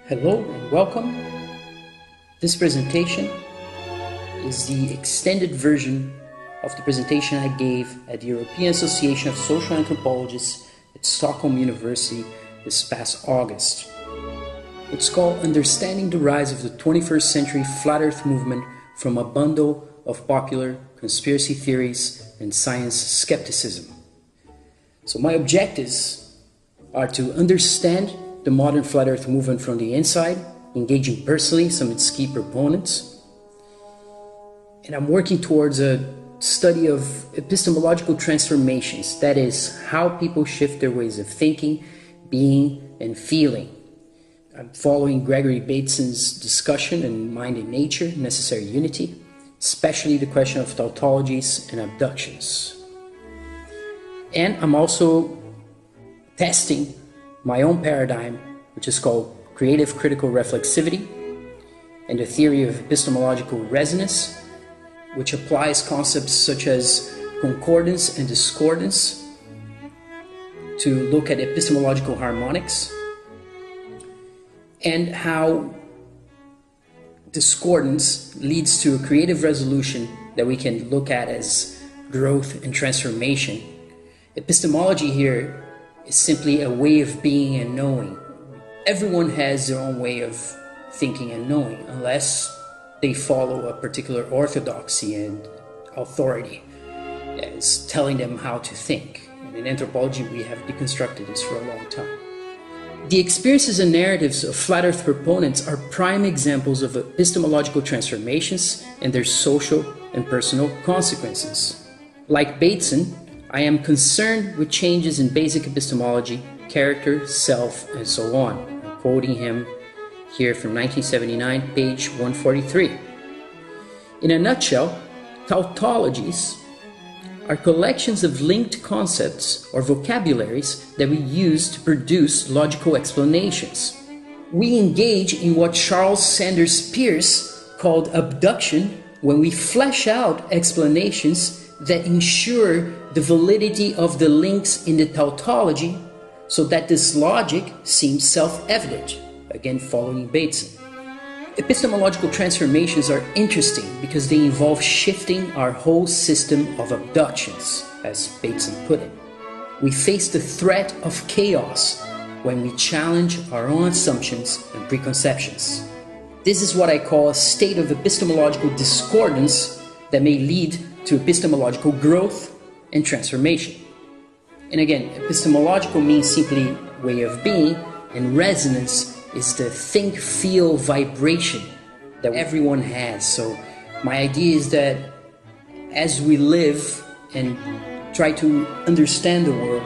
Hello and welcome. This presentation is the extended version of the presentation I gave at the European Association of Social Anthropologists at Stockholm University this past August. It's called Understanding the Rise of the 21st Century Flat Earth Movement from a Bundle of Popular Conspiracy Theories and Science Skepticism. So my objectives are to understand the modern flat earth movement from the inside, engaging personally some of its key proponents. And I'm working towards a study of epistemological transformations, that is, how people shift their ways of thinking, being, and feeling. I'm following Gregory Bateson's discussion in Mind and Nature, Necessary Unity, especially the question of tautologies and abductions. And I'm also testing my own paradigm, which is called creative critical reflexivity, and the theory of epistemological resonance, which applies concepts such as concordance and discordance to look at epistemological harmonics, and how discordance leads to a creative resolution that we can look at as growth and transformation. Epistemology here is simply a way of being and knowing. Everyone has their own way of thinking and knowing, unless they follow a particular orthodoxy and authority as telling them how to think. And in anthropology, we have deconstructed this for a long time. The experiences and narratives of flat earth proponents are prime examples of epistemological transformations and their social and personal consequences. Like Bateson, I am concerned with changes in basic epistemology, character, self, and so on. I'm quoting him here from 1979, page 143. In a nutshell, tautologies are collections of linked concepts or vocabularies that we use to produce logical explanations. We engage in what Charles Sanders Peirce called abduction when we flesh out explanations that ensure the validity of the links in the tautology so that this logic seems self-evident, again following Bateson. Epistemological transformations are interesting because they involve shifting our whole system of abductions, as Bateson put it. We face the threat of chaos when we challenge our own assumptions and preconceptions. This is what I call a state of epistemological discordance that may lead to epistemological growth and transformation. And again, epistemological means simply way of being, and resonance is the think-feel vibration that everyone has. So my idea is that as we live and try to understand the world,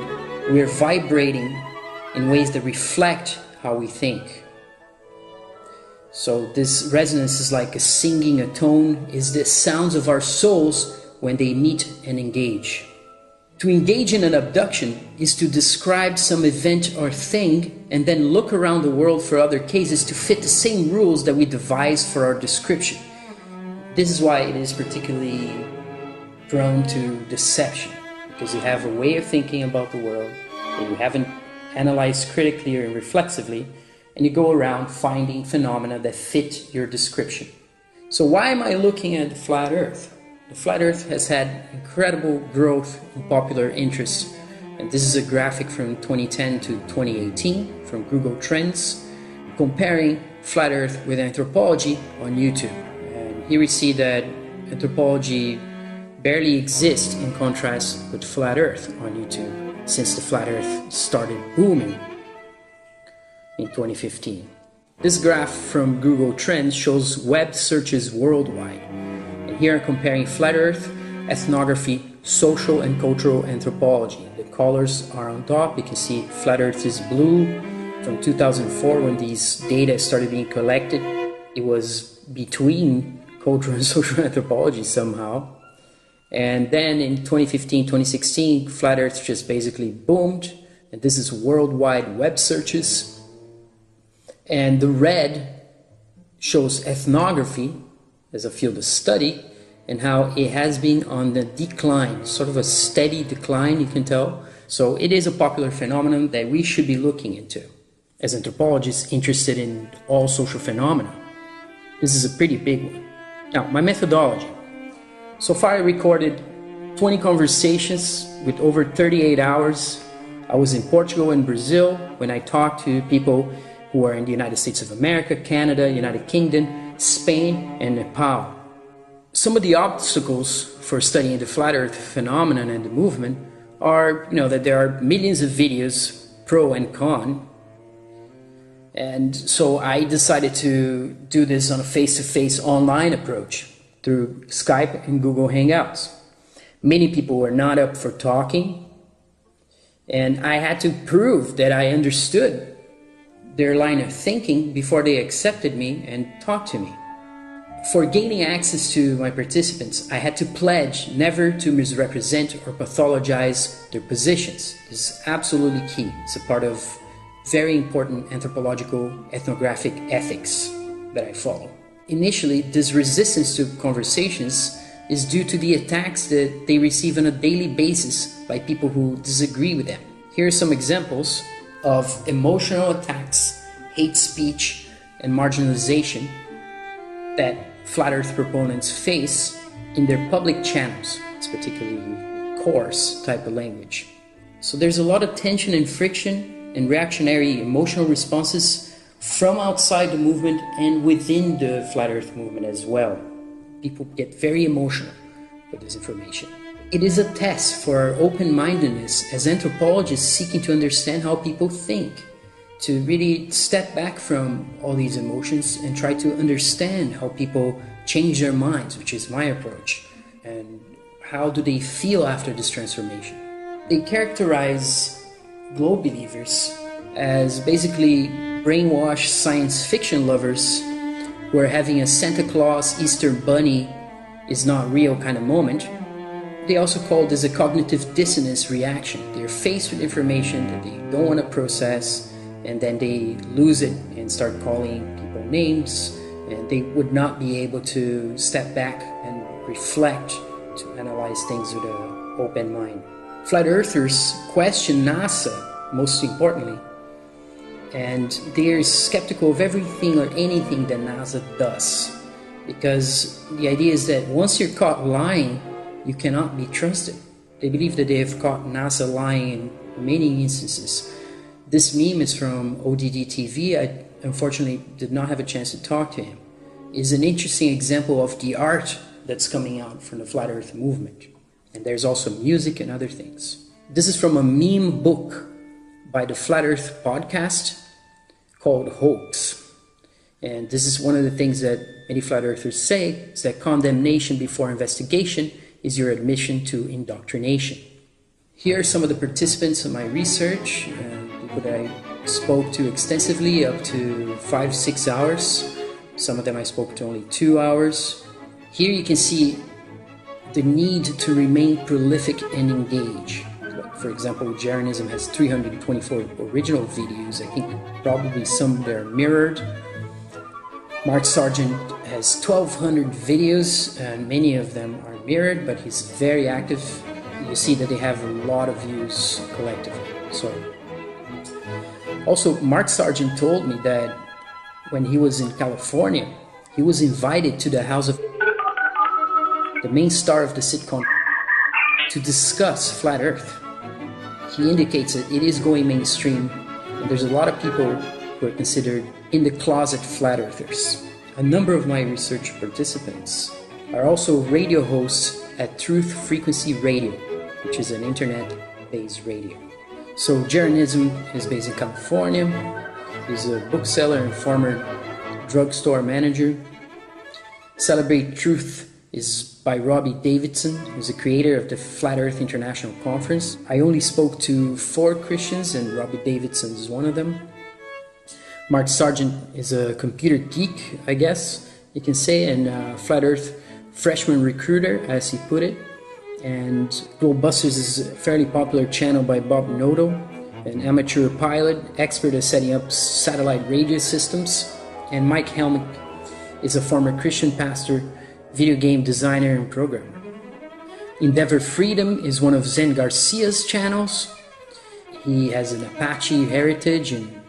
we are vibrating in ways that reflect how we think. So this resonance is like a singing, a tone, is the sounds of our souls when they meet and engage. To engage in an abduction is to describe some event or thing and then look around the world for other cases to fit the same rules that we devise for our description. This is why it is particularly prone to deception, because you have a way of thinking about the world that you haven't analyzed critically or reflexively, and you go around finding phenomena that fit your description. So why am I looking at the flat earth? The flat earth has had incredible growth in popular interest, and this is a graphic from 2010 to 2018 from Google Trends, comparing flat earth with anthropology on YouTube. And here we see that anthropology barely exists in contrast with flat earth on YouTube since the flat earth started booming in 2015. This graph from Google Trends shows web searches worldwide. And here I'm comparing flat earth, ethnography, social and cultural anthropology. The colors are on top. You can see flat earth is blue. From 2004, when these data started being collected, it was between cultural and social anthropology somehow. And then in 2015, 2016, flat earth just basically boomed. And this is worldwide web searches. And the red shows ethnography as a field of study and how it has been on the decline, sort of a steady decline, you can tell. So it is a popular phenomenon that we should be looking into. as anthropologists interested in all social phenomena. This is a pretty big one. Now, my methodology. So far I recorded 20 conversations with over 38 hours. I was in Portugal and Brazil when I talked to people who are in the United States of America, Canada, United Kingdom, Spain, and Nepal. Some of the obstacles for studying the flat earth phenomenon and the movement are, that there are millions of videos, pro and con. And so I decided to do this on a face-to-face online approach through Skype and Google Hangouts. Many people were not up for talking, and I had to prove that I understood their line of thinking before they accepted me and talked to me. For gaining access to my participants, I had to pledge never to misrepresent or pathologize their positions. This is absolutely key. It's a part of very important anthropological ethnographic ethics that I follow. Initially, this resistance to conversations is due to the attacks that they receive on a daily basis by people who disagree with them. Here are some examples of emotional attacks, hate speech, and marginalization that flat earth proponents face in their public channels. It's particularly coarse type of language. So there's a lot of tension and friction and reactionary emotional responses from outside the movement and within the flat earth movement as well. People get very emotional with this information. It is a test for our open-mindedness as anthropologists seeking to understand how people think, to really step back from all these emotions and try to understand how people change their minds, which is my approach, and how do they feel after this transformation. They characterize globe believers as basically brainwashed science fiction lovers who are having a Santa Claus, Easter Bunny is not real kind of moment. They also call this a cognitive dissonance reaction. They're faced with information that they don't want to process, and then they lose it and start calling people names, and they would not be able to step back and reflect, to analyze things with an open mind. Flat earthers question NASA, most importantly, and they're skeptical of everything or anything that NASA does, because the idea is that once you're caught lying, you cannot be trusted. They believe that they have caught NASA lying in many instances. This meme is from ODD TV. I unfortunately did not have a chance to talk to him. It's an interesting example of the art that's coming out from the Flat Earth movement. And there's also music and other things. This is from a meme book by the Flat Earth podcast called Hoax. And this is one of the things that many flat earthers say, is that condemnation before investigation is your admission to indoctrination. Here are some of the participants in my research, people that I spoke to extensively, up to 5-6 hours. Some of them I spoke to only 2 hours. Here you can see the need to remain prolific and engage. Like, for example, Jeranism has 324 original videos. I think probably some that are mirrored. Mark Sargent has 1,200 videos, and many of them are mirrored, but he's very active. You see that they have a lot of views collectively. So, also, Mark Sargent told me that when he was in California, he was invited to the house of the main star of the sitcom to discuss Flat Earth. He indicates that it is going mainstream, and there's a lot of people who are considered in the closet Flat Earthers. A number of my research participants are also radio hosts at Truth Frequency Radio, which is an internet-based radio. So Jeranism is based in California. He's a bookseller and former drugstore manager. Celebrate Truth is by Robbie Davidson, who's the creator of the Flat Earth International Conference. I only spoke to 4 Christians, and Robbie Davidson is one of them. Mark Sargent is a computer geek, I guess you can say, and a Flat Earth freshman recruiter, as he put it. And Globebusters is a fairly popular channel by Bob Noto, an amateur pilot, expert at setting up satellite radio systems. And Mike Helmick is a former Christian pastor, video game designer, and programmer. Endeavor Freedom is one of Zen Garcia's channels. He has an Apache heritage, and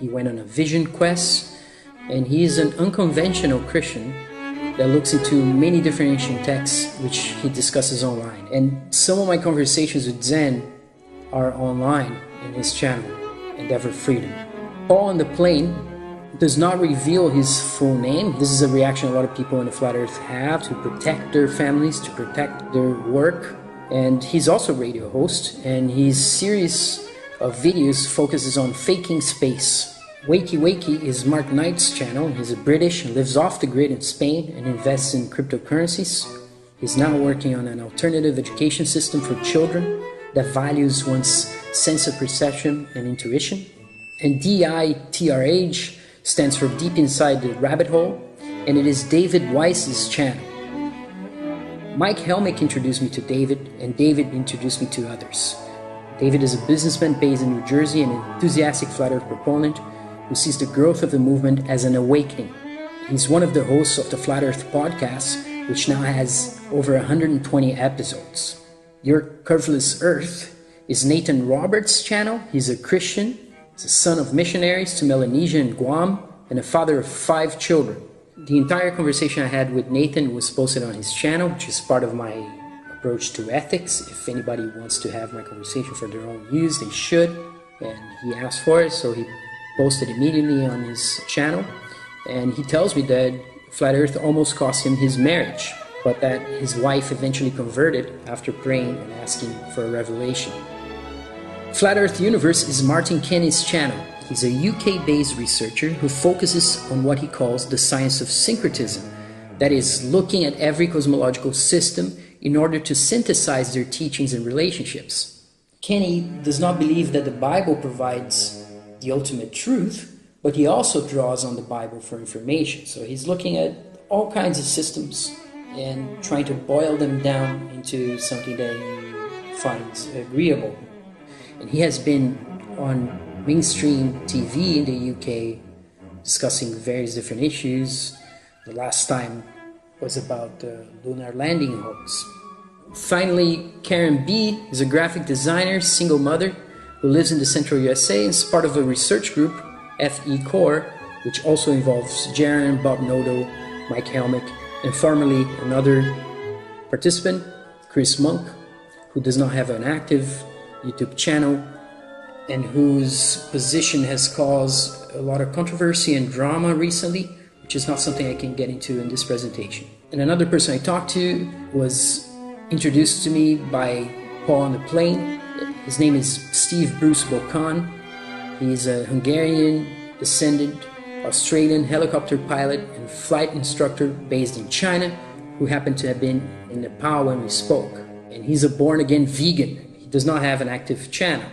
He went on a vision quest, and he is an unconventional Christian that looks into many different ancient texts which he discusses online. And some of my conversations with Zen are online in his channel, Endeavor Freedom. Paul on the Plane does not reveal his full name. This is a reaction a lot of people in the Flat Earth have to protect their families, to protect their work. And he's also a radio host, and his series of videos focuses on faking space. Wakey Wakey is Mark Knight's channel. He's a British and lives off the grid in Spain and invests in cryptocurrencies. He's now working on an alternative education system for children that values one's sense of perception and intuition. And DITRH stands for Deep Inside the Rabbit Hole, and it is David Weiss's channel. Mike Helmick introduced me to David, and David introduced me to others. David is a businessman based in New Jersey and an enthusiastic Flat Earth proponent who sees the growth of the movement as an awakening. He's one of the hosts of the Flat Earth podcast, which now has over 120 episodes. Your Curveless Earth is Nathan Roberts' channel. He's a Christian. He's a son of missionaries to Melanesia and Guam and a father of 5 children. The entire conversation I had with Nathan was posted on his channel, which is part of my approach to ethics. If anybody wants to have my conversation for their own use, they should. And he asked for it, so he posted immediately on his channel. And he tells me that Flat Earth almost cost him his marriage, but that his wife eventually converted after praying and asking for a revelation. Flat Earth Universe is Martin Kenny's channel. He's a UK-based researcher who focuses on what he calls the science of syncretism, that is, looking at every cosmological system in order to synthesize their teachings and relationships. Kenny does not believe that the Bible provides the ultimate truth, but he also draws on the Bible for information. So he's looking at all kinds of systems and trying to boil them down into something that he finds agreeable. And he has been on mainstream TV in the UK discussing various different issues. The last time was about the lunar landing hoax. Finally, Karen B is a graphic designer, single mother, who lives in the central USA and is part of a research group, FE Core, which also involves Jaron, Bob Nodo, Mike Helmick, and formerly another participant, Chris Monk, who does not have an active YouTube channel and whose position has caused a lot of controversy and drama recently, which is not something I can get into in this presentation. And another person I talked to was introduced to me by Paul on the Plane. His name is Steve Bruce Bokan. He's a Hungarian descended Australian helicopter pilot and flight instructor based in China who happened to have been in Nepal when we spoke. And he's a born-again vegan. He does not have an active channel.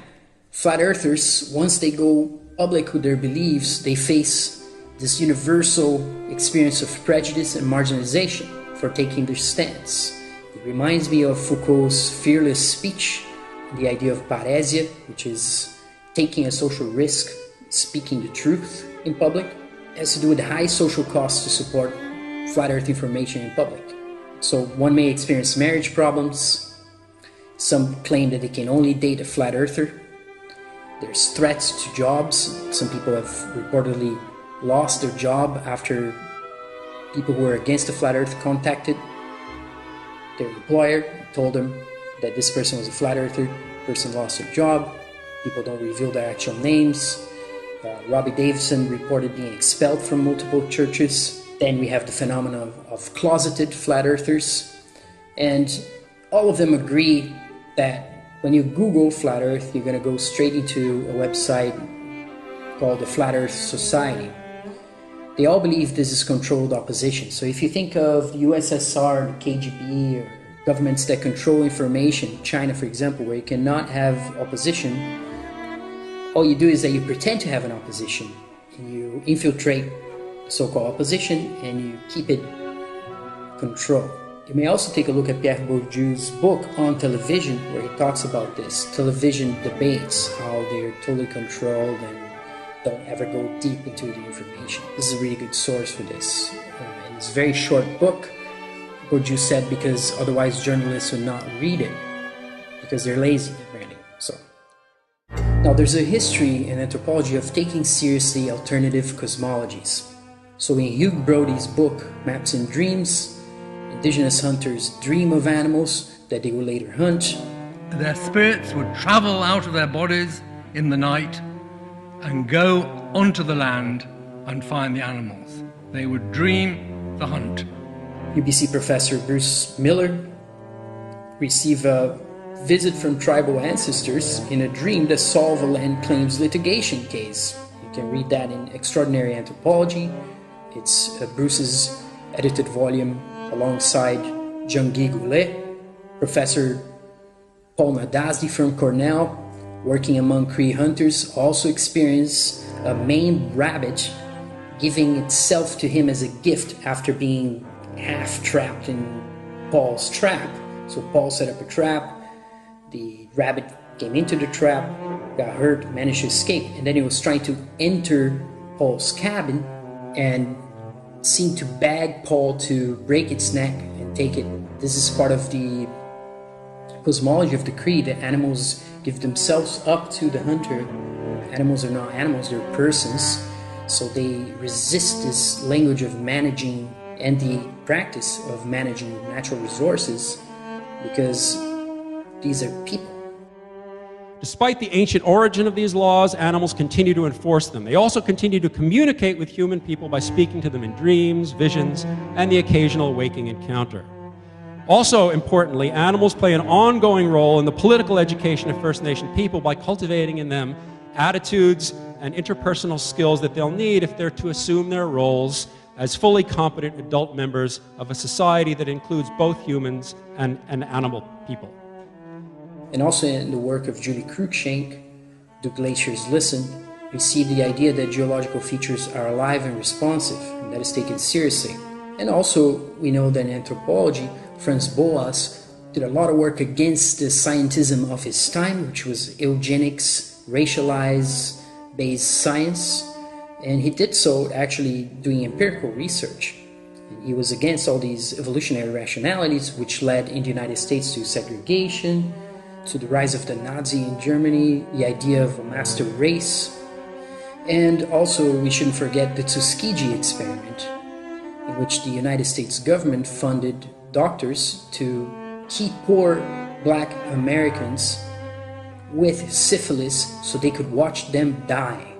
Flat Earthers, once they go public with their beliefs, they face this universal experience of prejudice and marginalization for taking their stance. It reminds me of Foucault's fearless speech, the idea of paresia, which is taking a social risk, speaking the truth in public. It has to do with high social costs to support Flat Earth information in public. So one may experience marriage problems. Some claim that they can only date a Flat Earther. There's threats to jobs. Some people have reportedly lost their job after people who were against the Flat Earth contacted their employer, told them that this person was a Flat Earther. The person lost their job. People don't reveal their actual names. Robbie Davidson reported being expelled from multiple churches. Then we have the phenomenon of closeted Flat Earthers. And all of them agree that when you Google Flat Earth, you're going to go straight into a website called the Flat Earth Society. They all believe this is controlled opposition. So if you think of the USSR, the KGB, or governments that control information, China for example, where you cannot have opposition, all you do is that you pretend to have an opposition and you infiltrate the so-called opposition and you keep it controlled. You may also take a look at Pierre Bourdieu's book on television, where he talks about this, television debates, how they're totally controlled and don't ever go deep into the information. This is a really good source for this. And it's a very short book, Bourdieu said, because otherwise journalists would not read it, because they're lazy, apparently. So. Now, there's a history in anthropology of taking seriously alternative cosmologies. So in Hugh Brody's book, Maps and Dreams, indigenous hunters dream of animals that they will later hunt. Their spirits would travel out of their bodies in the night and go onto the land and find the animals. They would dream the hunt. UBC professor Bruce Miller received a visit from tribal ancestors in a dream that solved a land claims litigation case. You can read that in Extraordinary Anthropology. It's Bruce's edited volume alongside Jean-Guy Goulet. Professor Paul Nadasdy from Cornell, working among Cree hunters, also experienced a maimed rabbit giving itself to him as a gift after being half trapped in Paul's trap. So Paul set up a trap, the rabbit came into the trap, got hurt, managed to escape, and then he was trying to enter Paul's cabin and seemed to beg Paul to break its neck and take it. This is part of the cosmology of the Cree, that animals give themselves up to the hunter. Animals are not animals, they're persons. So they resist this language of managing and the practice of managing natural resources because these are people. Despite the ancient origin of these laws, animals continue to enforce them. They also continue to communicate with human people by speaking to them in dreams, visions, and the occasional waking encounter. Also, importantly, animals play an ongoing role in the political education of First Nation people by cultivating in them attitudes and interpersonal skills that they'll need if they're to assume their roles as fully competent adult members of a society that includes both humans and animal people. And also in the work of Julie Cruikshank, Do Glaciers Listen, we see the idea that geological features are alive and responsive, and that is taken seriously. And also, we know that in anthropology, Franz Boas did a lot of work against the scientism of his time, which was eugenics, racialized-based science, and he did so actually doing empirical research. And he was against all these evolutionary rationalities, which led in the United States to segregation, to the rise of the Nazi in Germany, the idea of a master race, and also we shouldn't forget the Tuskegee experiment, in which the United States government funded doctors to keep poor black Americans with syphilis so they could watch them die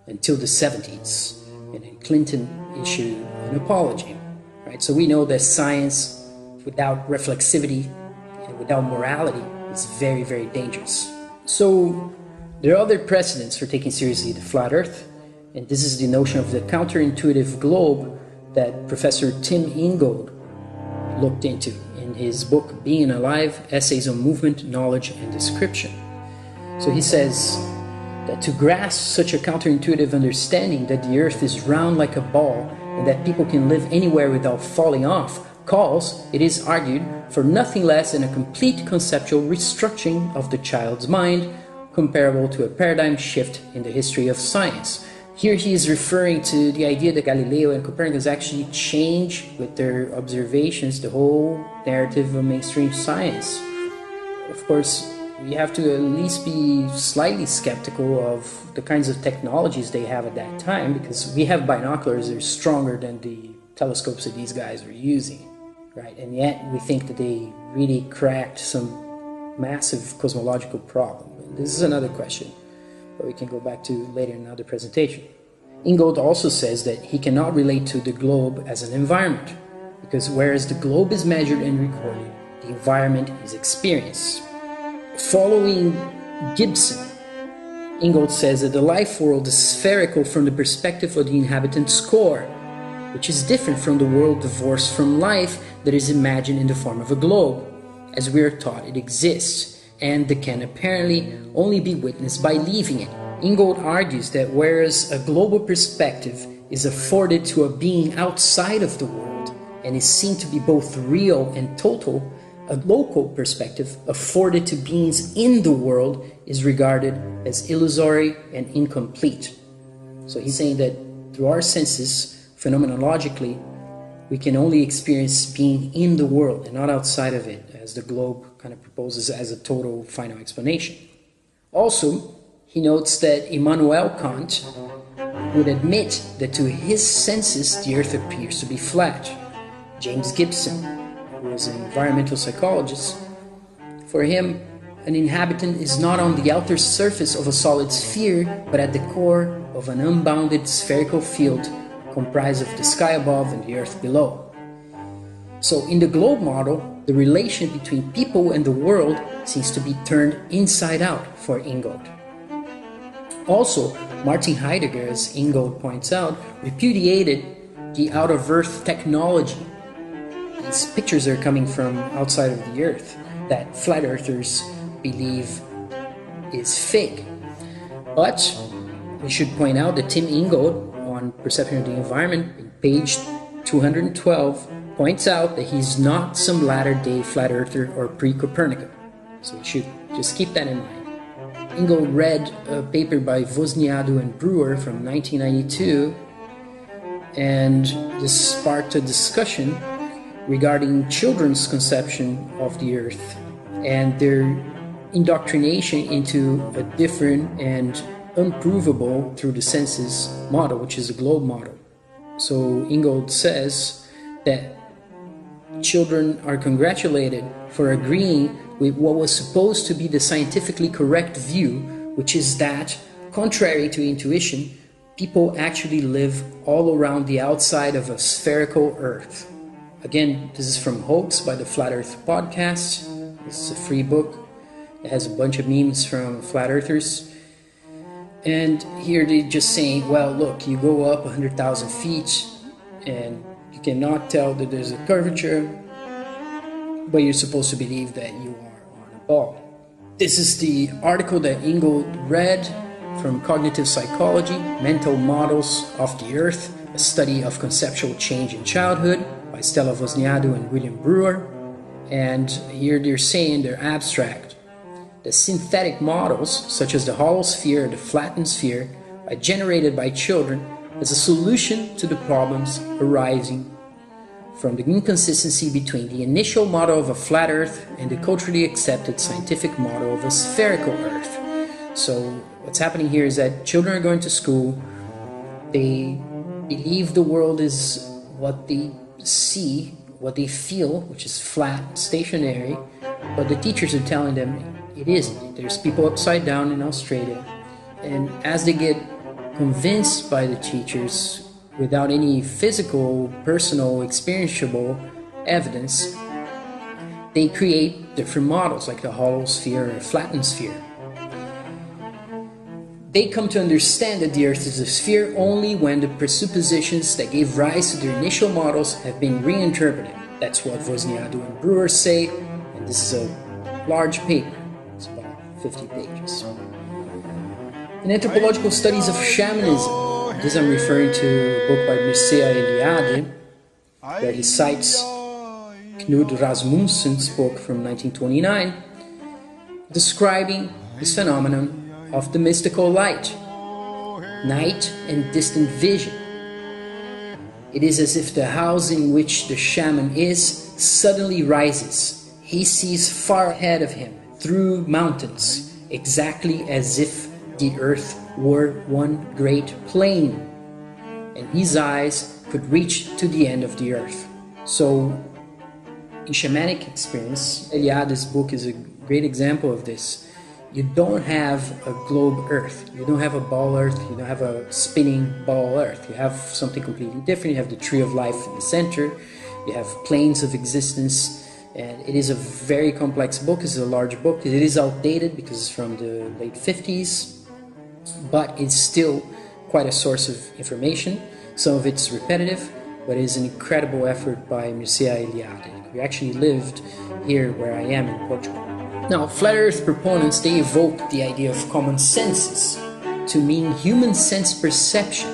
until the 70s. And then Clinton issued an apology. Right? So we know that science without reflexivity and without morality is very, very dangerous. So there are other precedents for taking seriously the flat earth, and this is the notion of the counterintuitive globe that Professor Tim Ingold looked into in his book Being Alive, Essays on Movement, Knowledge, and Description. So he says that to grasp such a counterintuitive understanding that the earth is round like a ball and that people can live anywhere without falling off calls, it is argued, for nothing less than a complete conceptual restructuring of the child's mind, comparable to a paradigm shift in the history of science. Here he is referring to the idea that Galileo and Copernicus actually changed with their observations the whole narrative of mainstream science. Of course, we have to at least be slightly skeptical of the kinds of technologies they have at that time, because we have binoculars that are stronger than the telescopes that these guys were using. Right, and yet we think that they really cracked some massive cosmological problem. And this is another question, but we can go back to later in another presentation. Ingold also says that he cannot relate to the globe as an environment, because whereas the globe is measured and recorded, the environment is experienced. Following Gibson, Ingold says that the life world is spherical from the perspective of the inhabitant's core, which is different from the world divorced from life that is imagined in the form of a globe, as we are taught it exists, and that can apparently only be witnessed by leaving it. Ingold argues that whereas a global perspective is afforded to a being outside of the world and is seen to be both real and total, a local perspective afforded to beings in the world is regarded as illusory and incomplete. So he's saying that through our senses, phenomenologically, we can only experience being in the world and not outside of it, as the globe kind of proposes as a total final explanation. Also, He notes that Immanuel Kant would admit that to his senses the Earth appears to be flat. James Gibson, who was an environmental psychologist, for him, an inhabitant is not on the outer surface of a solid sphere, but at the core of an unbounded spherical field comprised of the sky above and the Earth below. So in the globe model, the relation between people and the world seems to be turned inside out for Ingold. Also, Martin Heidegger, as Ingold points out, repudiated the out-of-Earth technology. These pictures are coming from outside of the Earth that flat earthers believe is fake. But we should point out that Tim Ingold, on Perception of the Environment, in page 212, points out that he's not some latter-day flat earther or pre-Copernican. So we should just keep that in mind. Ingold read a paper by Wozniacki and Brewer from 1992, and this sparked a discussion regarding children's conception of the Earth and their indoctrination into a different and unprovable through the senses model, which is a globe model. So Ingold says that children are congratulated for agreeing with what was supposed to be the scientifically correct view, which is that, contrary to intuition, people actually live all around the outside of a spherical Earth. Again, this is from Hoax by the Flat Earth Podcast. This is a free book. It has a bunch of memes from flat earthers. And here they're just saying, well, look, you go up 100,000 feet and you cannot tell that there's a curvature, but you're supposed to believe that you are on a ball. This is the article that Ingold read from Cognitive Psychology, Mental Models of the Earth, a study of conceptual change in childhood by Stella Wozniacki and William Brewer. And here they're saying they're abstract. The synthetic models, such as the hollow sphere or the flattened sphere, are generated by children as a solution to the problems arising from the inconsistency between the initial model of a flat Earth and the culturally accepted scientific model of a spherical Earth. So what's happening here is that children are going to school, they believe the world is what they see, what they feel, which is flat, stationary, but the teachers are telling them it isn't. There's people upside down in Australia, and as they get convinced by the teachers without any physical, personal, experientiable evidence, they create different models like the hollow sphere or flattened sphere. They come to understand that the Earth is a sphere only when the presuppositions that gave rise to their initial models have been reinterpreted. That's what Wozniacki and Brewer say, and this is a large paper. It's about 50 pages. In Anthropological Studies of Shamanism, this I'm referring to a book by Mircea Eliade, where he cites Knud Rasmussen's book from 1929, describing this phenomenon of the mystical light, night and distant vision. It is as if the house in which the shaman is suddenly rises. He sees far ahead of him through mountains, exactly as if the earth were one great plain, and his eyes could reach to the end of the earth. So, in shamanic experience, Eliade's book is a great example of this. You don't have a globe earth, you don't have a ball earth, you don't have a spinning ball earth. You have something completely different. You have the tree of life in the center, you have planes of existence, and it is a very complex book. It's a large book. It is outdated because it's from the late 50s, but it's still quite a source of information. Some of it's repetitive, but it is an incredible effort by Mircea Eliade, who actually lived here where I am in Portugal. Now, flat earth proponents, they evoke the idea of common senses to mean human sense perception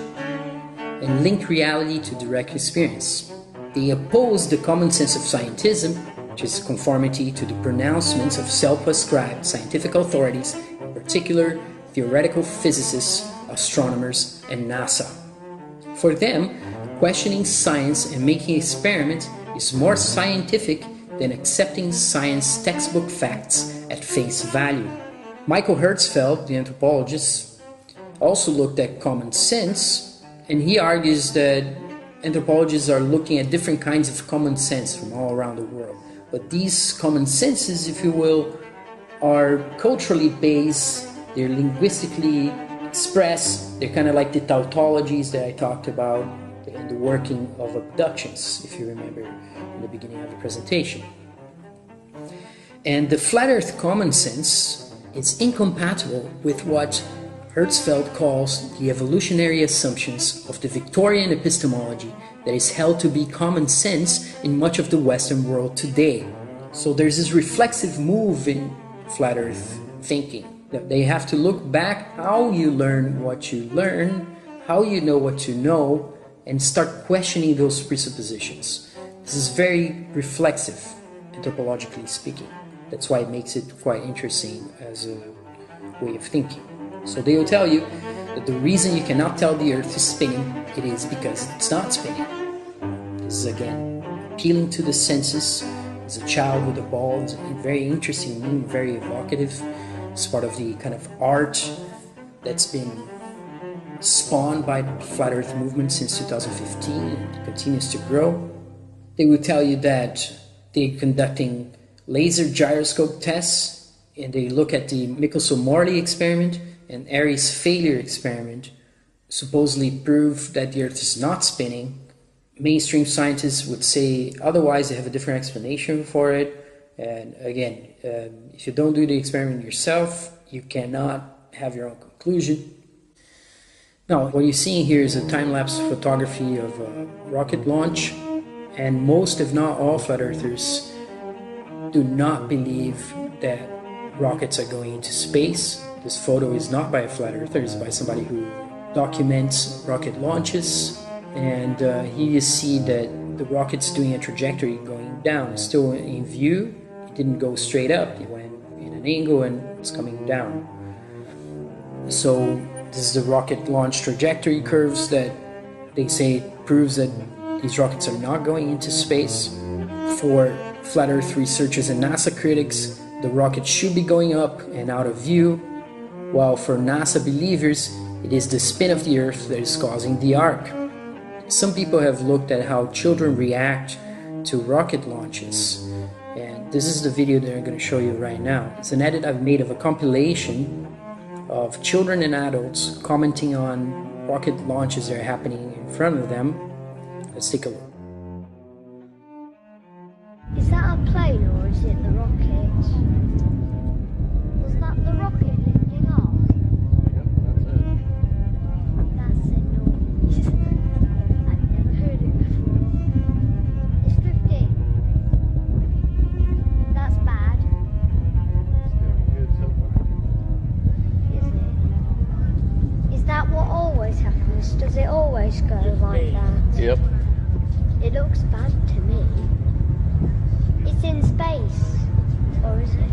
and link reality to direct experience. They oppose the common sense of scientism, which is conformity to the pronouncements of self-ascribed scientific authorities, in particular theoretical physicists, astronomers, and NASA. For them, questioning science and making experiments is more scientific than accepting science textbook facts at face value. Michael Herzfeld, the anthropologist, also looked at common sense, and he argues that anthropologists are looking at different kinds of common sense from all around the world. But these common senses, if you will, are culturally based, they're linguistically expressed, they're kind of like the tautologies that I talked about in the working of abductions, if you remember in the beginning of the presentation. And the flat earth common sense is incompatible with what Herzfeld calls the evolutionary assumptions of the Victorian epistemology that is held to be common sense in much of the Western world today. So there's this reflexive move in flat earth thinking, that they have to look back how you learn what you learn, how you know what you know, and start questioning those presuppositions. This is very reflexive, anthropologically speaking. That's why it makes it quite interesting as a way of thinking. So they will tell you that the reason you cannot tell the earth is spinning, it is because it's not spinning. This is again appealing to the senses. As a child with a ball is a very interesting meme, very evocative. It's part of the kind of art that's been spawned by the flat earth movement since 2015 and continues to grow. They will tell you that they're conducting laser gyroscope tests, and they look at the Michelson-Morley experiment and Airy's failure experiment, supposedly prove that the earth is not spinning. Mainstream scientists would say otherwise. They have a different explanation for it. And again, if you don't do the experiment yourself, you cannot have your own conclusion. Now, what you're seeing here is a time-lapse photography of a rocket launch, and most, if not all, flat earthers do not believe that rockets are going into space. This photo is not by a flat earther, it's by somebody who documents rocket launches. And here you see that the rocket's doing a trajectory going down. It's still in view. It didn't go straight up. It went in an angle and it's coming down. So this is the rocket launch trajectory curves that they say proves that these rockets are not going into space. For flat earth researchers and NASA critics, the rocket should be going up and out of view, while for NASA believers, it is the spin of the earth that is causing the arc. Some people have looked at how children react to rocket launches, and this is the video that I'm going to show you right now. It's an edit I've made of a compilation of children and adults commenting on rocket launches that are happening in front of them. Let's take a look. Is that a plane or is it the rocket? Was that the rocket lifting off? Yep, that's it. That's a noise. I've never heard it before. It's drifting. That's bad. It's doing good so far. Is it? Is that what always happens? Does it always go like that? Yep. It looks bad to me. It's in space, or is it?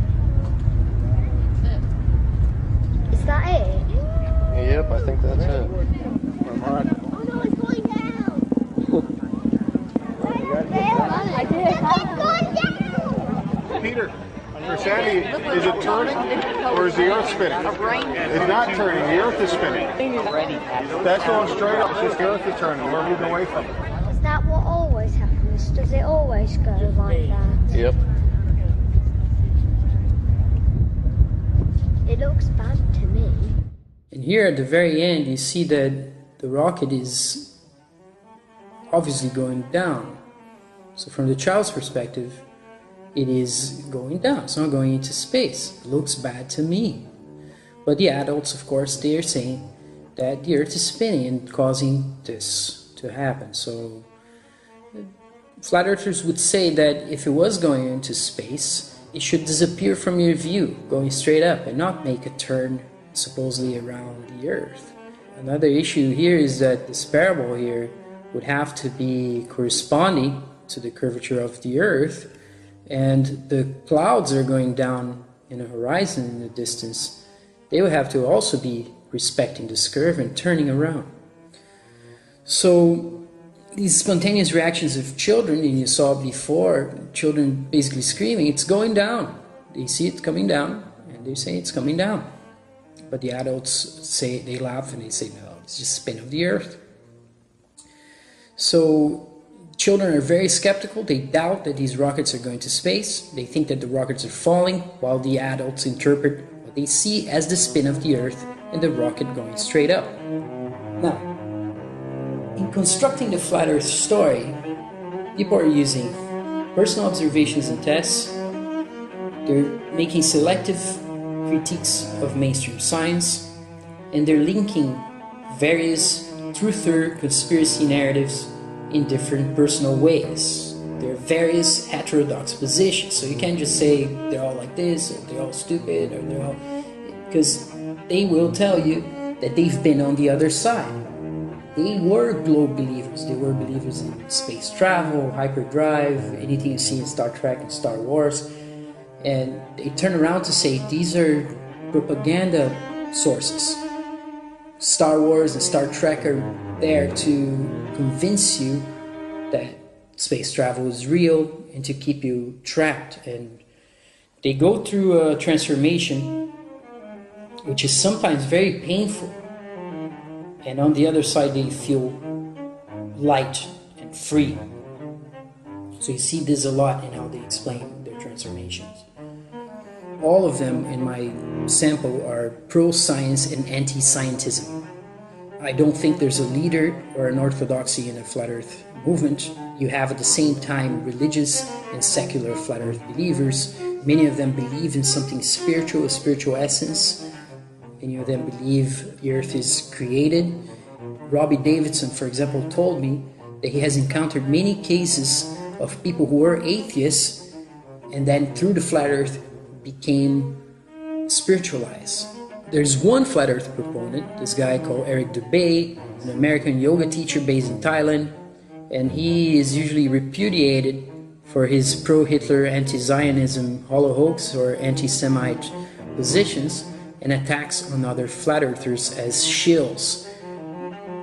Is that it? Yep, I think that's it. Oh no, it's going down! I did. It's going down! Peter, for Sandy, is it turning or is the earth spinning? It's not turning, the earth is spinning. That's going straight up, it's just the earth is turning, we're moving away from it. Is that what always happens? Does it always go like that? Yep. It looks bad to me. And here at the very end, you see that the rocket is obviously going down. So from the child's perspective, it is going down. It's not going into space. It looks bad to me. But the adults, of course, they are saying that the earth is spinning and causing this to happen. So flat earthers would say that if it was going into space, it should disappear from your view, going straight up, and not make a turn supposedly around the earth. Another issue here is that this parable here would have to be corresponding to the curvature of the earth, and the clouds are going down in the horizon in the distance. They would have to also be respecting this curve and turning around. So these spontaneous reactions of children, and you saw before, children basically screaming, it's going down. They see it coming down, and they say it's coming down. But the adults say, they laugh and they say, no, it's just spin of the earth. So children are very skeptical. They doubt that these rockets are going to space. They think that the rockets are falling, while the adults interpret what they see as the spin of the earth and the rocket going straight up. Now, in constructing the flat earth story, people are using personal observations and tests. They're making selective critiques of mainstream science, and they're linking various truther conspiracy narratives in different personal ways. There are various heterodox positions, so you can't just say they're all like this, or they're all stupid, or they're all... because they will tell you that they've been on the other side. They were globe believers. They were believers in space travel, hyperdrive, anything you see in Star Trek and Star Wars. And they turn around to say these are propaganda sources. Star Wars and Star Trek are there to convince you that space travel is real and to keep you trapped. And they go through a transformation which is sometimes very painful. And on the other side, they feel light and free. So you see this a lot in how they explain their transformations. All of them in my sample are pro-science and anti-scientism. I don't think there's a leader or an orthodoxy in the flat earth movement. You have at the same time religious and secular flat earth believers. Many of them believe in something spiritual, a spiritual essence. Many of them believe the earth is created. Robbie Davidson, for example, told me that he has encountered many cases of people who were atheists and then through the flat earth became spiritualized. There's one flat earth proponent, this guy called Eric Dubay, an American yoga teacher based in Thailand, and he is usually repudiated for his pro-Hitler, anti-Zionism, hollow hoax or anti-Semite positions and attacks on other flat earthers as shills.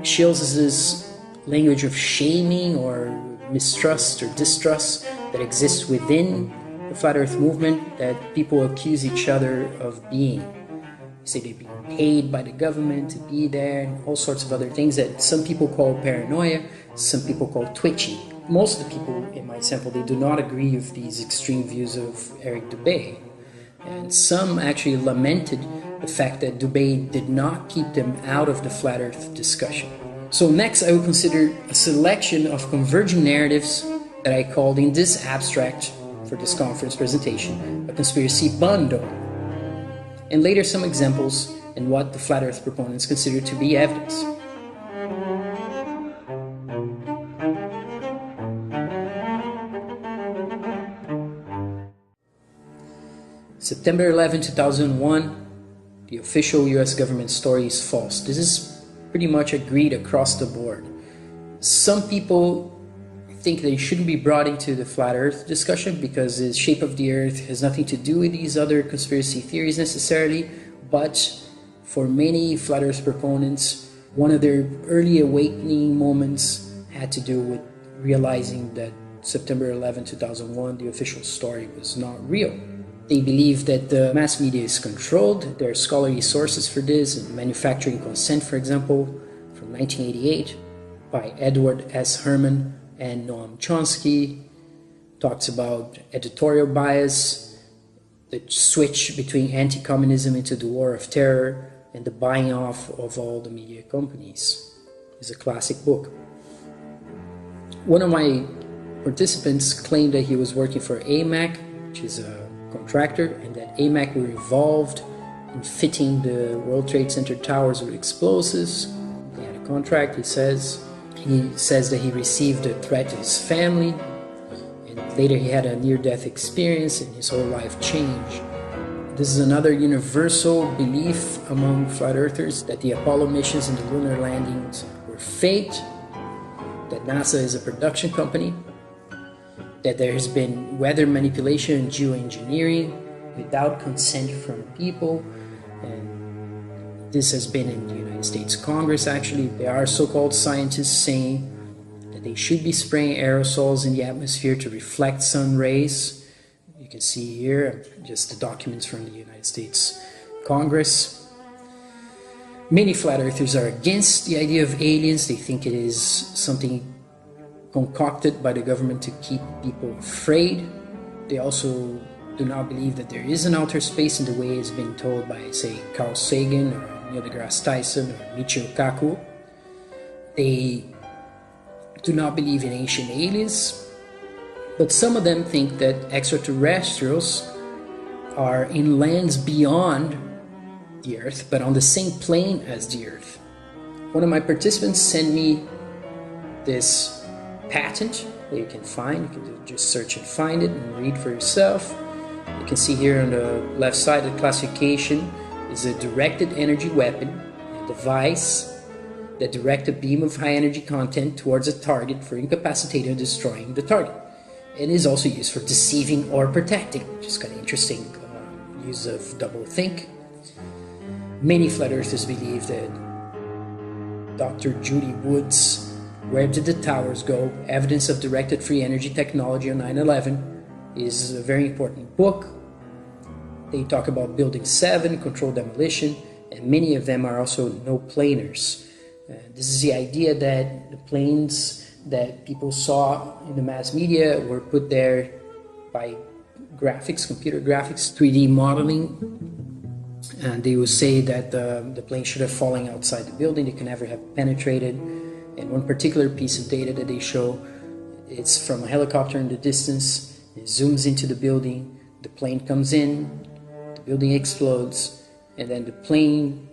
Shills is this language of shaming or mistrust or distrust that exists within the flat earth movement that people accuse each other of being. They say they're being paid by the government to be there and all sorts of other things that some people call paranoia, some people call twitchy. Most of the people in my sample, they do not agree with these extreme views of Eric Dubay. And some actually lamented the fact that Dubay did not keep them out of the flat earth discussion. So next I will consider a selection of converging narratives that I called in this abstract for this conference presentation, a conspiracy bundle. And later some examples and what the flat earth proponents consider to be evidence. September 11, 2001, the official US government story is false. This is pretty much agreed across the board. Some people think they shouldn't be brought into the flat earth discussion because the shape of the earth has nothing to do with these other conspiracy theories necessarily, but for many flat earth proponents, one of their early awakening moments had to do with realizing that September 11, 2001, the official story was not real. They believe that the mass media is controlled. There are scholarly sources for this, and Manufacturing Consent, for example, from 1988, by Edward S. Herman and Noam Chomsky, talks about editorial bias, the switch between anti-communism into the war of terror, and the buying off of all the media companies. It's a classic book. One of my participants claimed that he was working for AMAC, which is a contractor, and that AMAC were involved in fitting the World Trade Center towers with explosives. They had a contract, he says. He says that he received a threat to his family, and later he had a near-death experience and his whole life changed. This is another universal belief among flat earthers that the Apollo missions and the lunar landings were faked, that NASA is a production company, that there has been weather manipulation and geoengineering without consent from people, and this has been in the United States Congress actually. There are so-called scientists saying that they should be spraying aerosols in the atmosphere to reflect sun rays. You can see here just the documents from the United States Congress. Many flat earthers are against the idea of aliens. They think it is something concocted by the government to keep people afraid. They also do not believe that there is an outer space in the way it's been told by, say, Carl Sagan or Neil deGrasse Tyson or Michio Kaku. They do not believe in ancient aliens, but some of them think that extraterrestrials are in lands beyond the Earth, but on the same plane as the Earth. One of my participants sent me this patent that you can find. You can just search and find it and read for yourself. You can see here on the left side, the classification is a directed energy weapon, a device that directs a beam of high energy content towards a target for incapacitating or destroying the target. It is also used for deceiving or protecting, which is kind of interesting use of doublethink. Many flat earthers believe that Dr. Judy Wood's Where Did the Towers Go? Evidence of Directed Free Energy Technology on 9/11 is a very important book. They talk about Building 7, controlled demolition, and many of them are also no-planers. This is the idea that the planes that people saw in the mass media were put there by graphics, computer graphics, 3D modeling. And they will say that the plane should have fallen outside the building. They can never have penetrated. And one particular piece of data that they show, it's from a helicopter in the distance. It zooms into the building. The plane comes in. The building explodes. And then the plane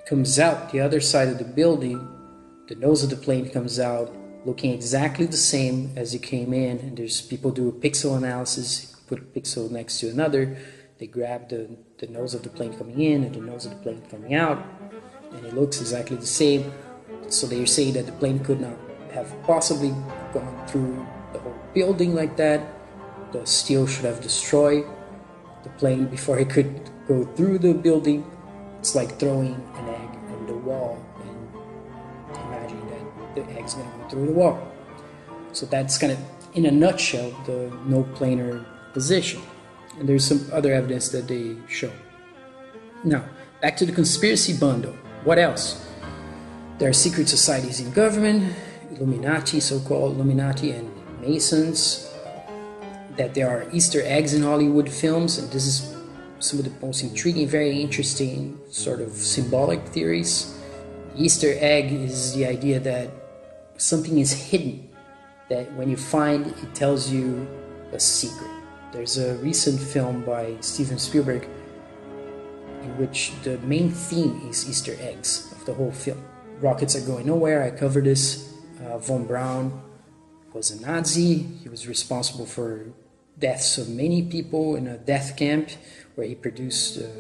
comes out the other side of the building. The nose of the plane comes out looking exactly the same as it came in. And there's people do a pixel analysis, put a pixel next to another. They grab the nose of the plane coming in and the nose of the plane coming out, and it looks exactly the same. So they say that the plane could not have possibly gone through the whole building like that. The steel should have destroyed the plane before it could go through the building. It's like throwing an egg on the wall and imagining that the egg's going to go through the wall. So that's kind of, in a nutshell, the no-planar position. And there's some other evidence that they show. Now, back to the conspiracy bundle. What else? There are secret societies in government, Illuminati, so-called Illuminati, and Masons, that there are Easter eggs in Hollywood films, and this is some of the most intriguing, very interesting sort of symbolic theories. Easter egg is the idea that something is hidden, that when you find it, it tells you a secret. There's a recent film by Steven Spielberg in which the main theme is Easter eggs of the whole film. Rockets are going nowhere. I covered this. Von Braun was a Nazi. He was responsible for deaths of many people in a death camp where he produced a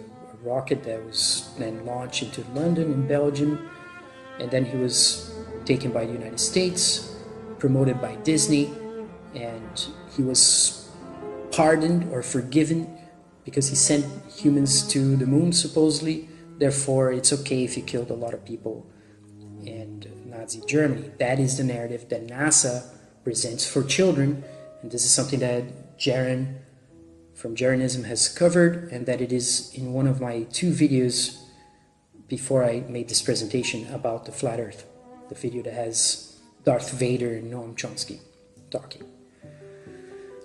rocket that was then launched into London in Belgium. And then he was taken by the United States, promoted by Disney, and he was pardoned or forgiven because he sent humans to the moon, supposedly. Therefore, it's okay if you killed a lot of people in Nazi Germany. That is the narrative that NASA presents for children, and this is something that Jaron from Jaronism has covered, and that it is in one of my 2 videos before I made this presentation about the flat earth, the video that has Darth Vader and Noam Chomsky talking.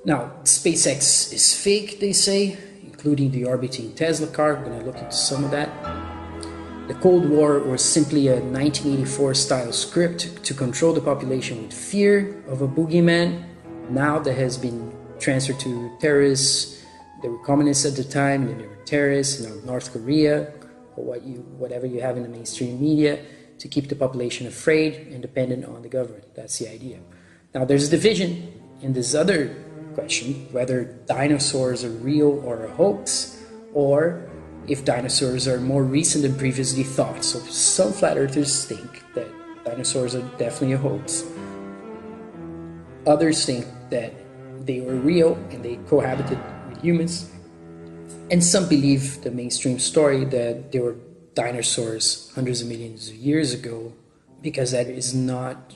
Now, SpaceX is fake, they say, including the orbiting Tesla car. We're going to look into some of that. The Cold War was simply a 1984 style script to control the population with fear of a boogeyman. Now that has been transferred to terrorists. They were communists at the time, then they were terrorists, North Korea, or whatever you have in the mainstream media, to keep the population afraid and dependent on the government. That's the idea. Now there's a division in this other question, whether dinosaurs are real or a hoax, or if dinosaurs are more recent than previously thought. So some flat earthers think that dinosaurs are definitely a hoax. Others think that they were real and they cohabited with humans. And some believe the mainstream story that there were dinosaurs hundreds of millions of years ago, because that is not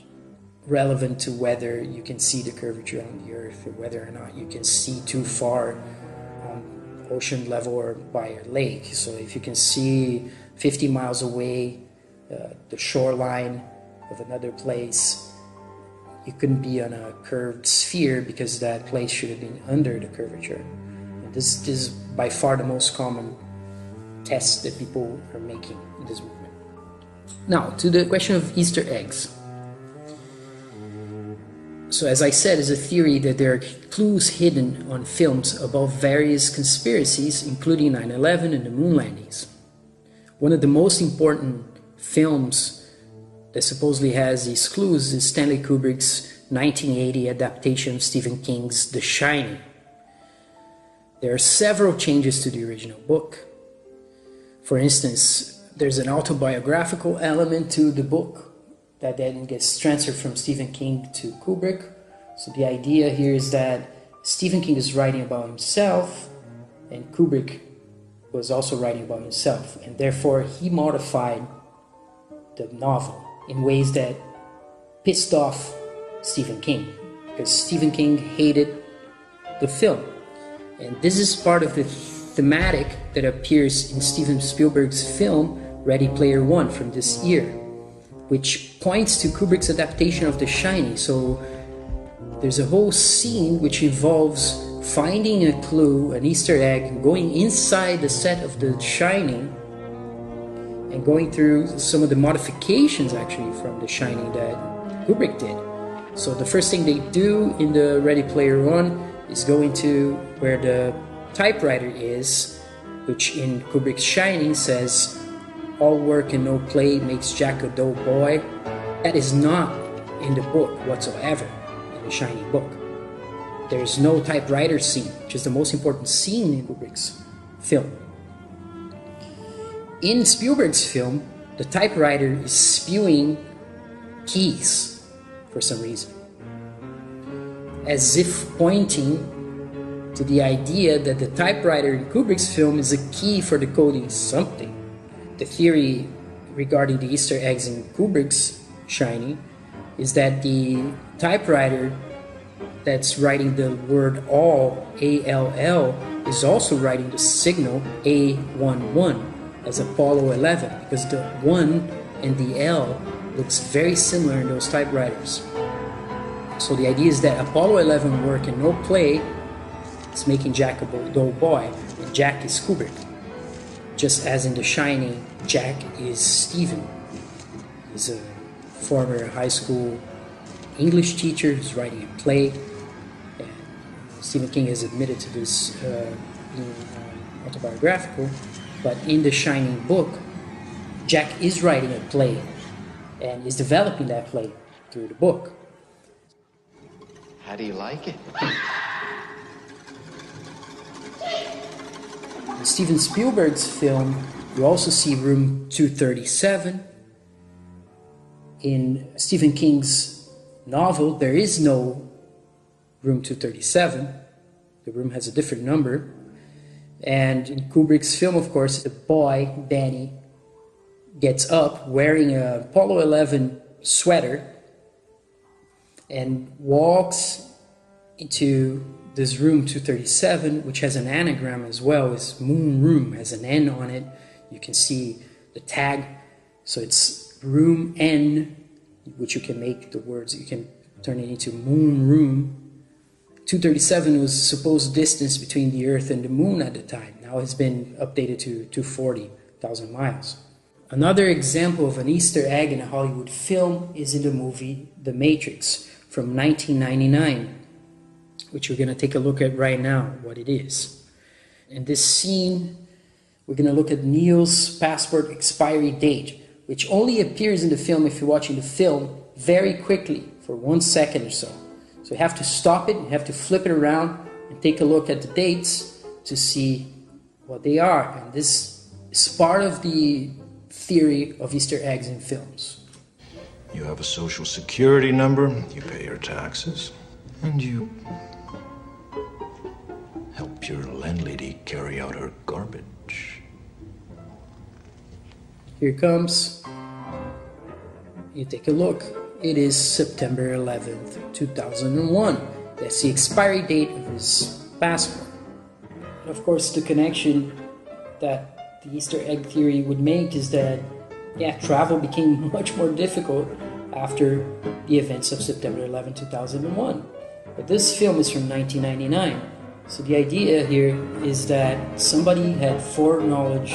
relevant to whether you can see the curvature on the earth or whether or not you can see too far ocean level or by a lake. So if you can see 50 miles away the shoreline of another place, you couldn't be on a curved sphere because that place should have been under the curvature. And this is by far the most common test that people are making in this movement. Now, to the question of Easter eggs. So as I said, it's a theory that there are clues hidden on films about various conspiracies, including 9/11 and the moon landings. One of the most important films that supposedly has these clues is Stanley Kubrick's 1980 adaptation of Stephen King's The Shining. There are several changes to the original book. For instance, there's an autobiographical element to the book that then gets transferred from Stephen King to Kubrick. So the idea here is that Stephen King is writing about himself and Kubrick was also writing about himself, and therefore he modified the novel in ways that pissed off Stephen King, because Stephen King hated the film. And this is part of the thematic that appears in Steven Spielberg's film Ready Player One from this year, which points to Kubrick's adaptation of The Shining. So there's a whole scene which involves finding a clue, an Easter egg, going inside the set of The Shining and going through some of the modifications actually from The Shining that Kubrick did. So the first thing they do in the Ready Player One is go into where the typewriter is, which in Kubrick's Shining says, "All work and no play makes Jack a dull boy." That is not in the book whatsoever, in the Shining book. There is no typewriter scene, which is the most important scene in Kubrick's film. In Spielberg's film, the typewriter is spewing keys for some reason, as if pointing to the idea that the typewriter in Kubrick's film is a key for decoding something. The theory regarding the Easter eggs in Kubrick's Shining is that the typewriter that's writing the word all, A-L-L, is also writing the signal A-1-1 as Apollo 11, because the 1 and the L looks very similar in those typewriters. So the idea is that Apollo 11 work and no play is making Jack a dull boy, and Jack is Kubrick. Just as in The Shining, Jack is Stephen. He's a former high school English teacher who's writing a play. And Stephen King has admitted to this being autobiographical, but in The Shining book, Jack is writing a play and is developing that play through the book. How do you like it? In Steven Spielberg's film, you also see room 237. In Stephen King's novel, there is no room 237. The room has a different number. And in Kubrick's film, of course, the boy, Danny, gets up wearing a Apollo 11 sweater and walks into this room 237, which has an anagram as well. It's Moon Room, has an N on it. You can see the tag. So it's room N, which you can make the words, you can turn it into Moon Room. 237 was the supposed distance between the Earth and the Moon at the time. Now it's been updated to 240,000 miles. Another example of an Easter egg in a Hollywood film is in the movie The Matrix from 1999, which we're going to take a look at right now, what it is. In this scene, we're going to look at Neo's passport expiry date, which only appears in the film if you're watching the film very quickly for 1 second or so. So you have to stop it, you have to flip it around and take a look at the dates to see what they are. And this is part of the theory of Easter eggs in films. You have a social security number, you pay your taxes, and you help your landlady carry out her garbage. Here it comes. You take a look. It is September 11th, 2001. That's the expiry date of his passport. Of course, the connection that the Easter egg theory would make is that, yeah, travel became much more difficult after the events of September 11, 2001. But this film is from 1999. So the idea here is that somebody had foreknowledge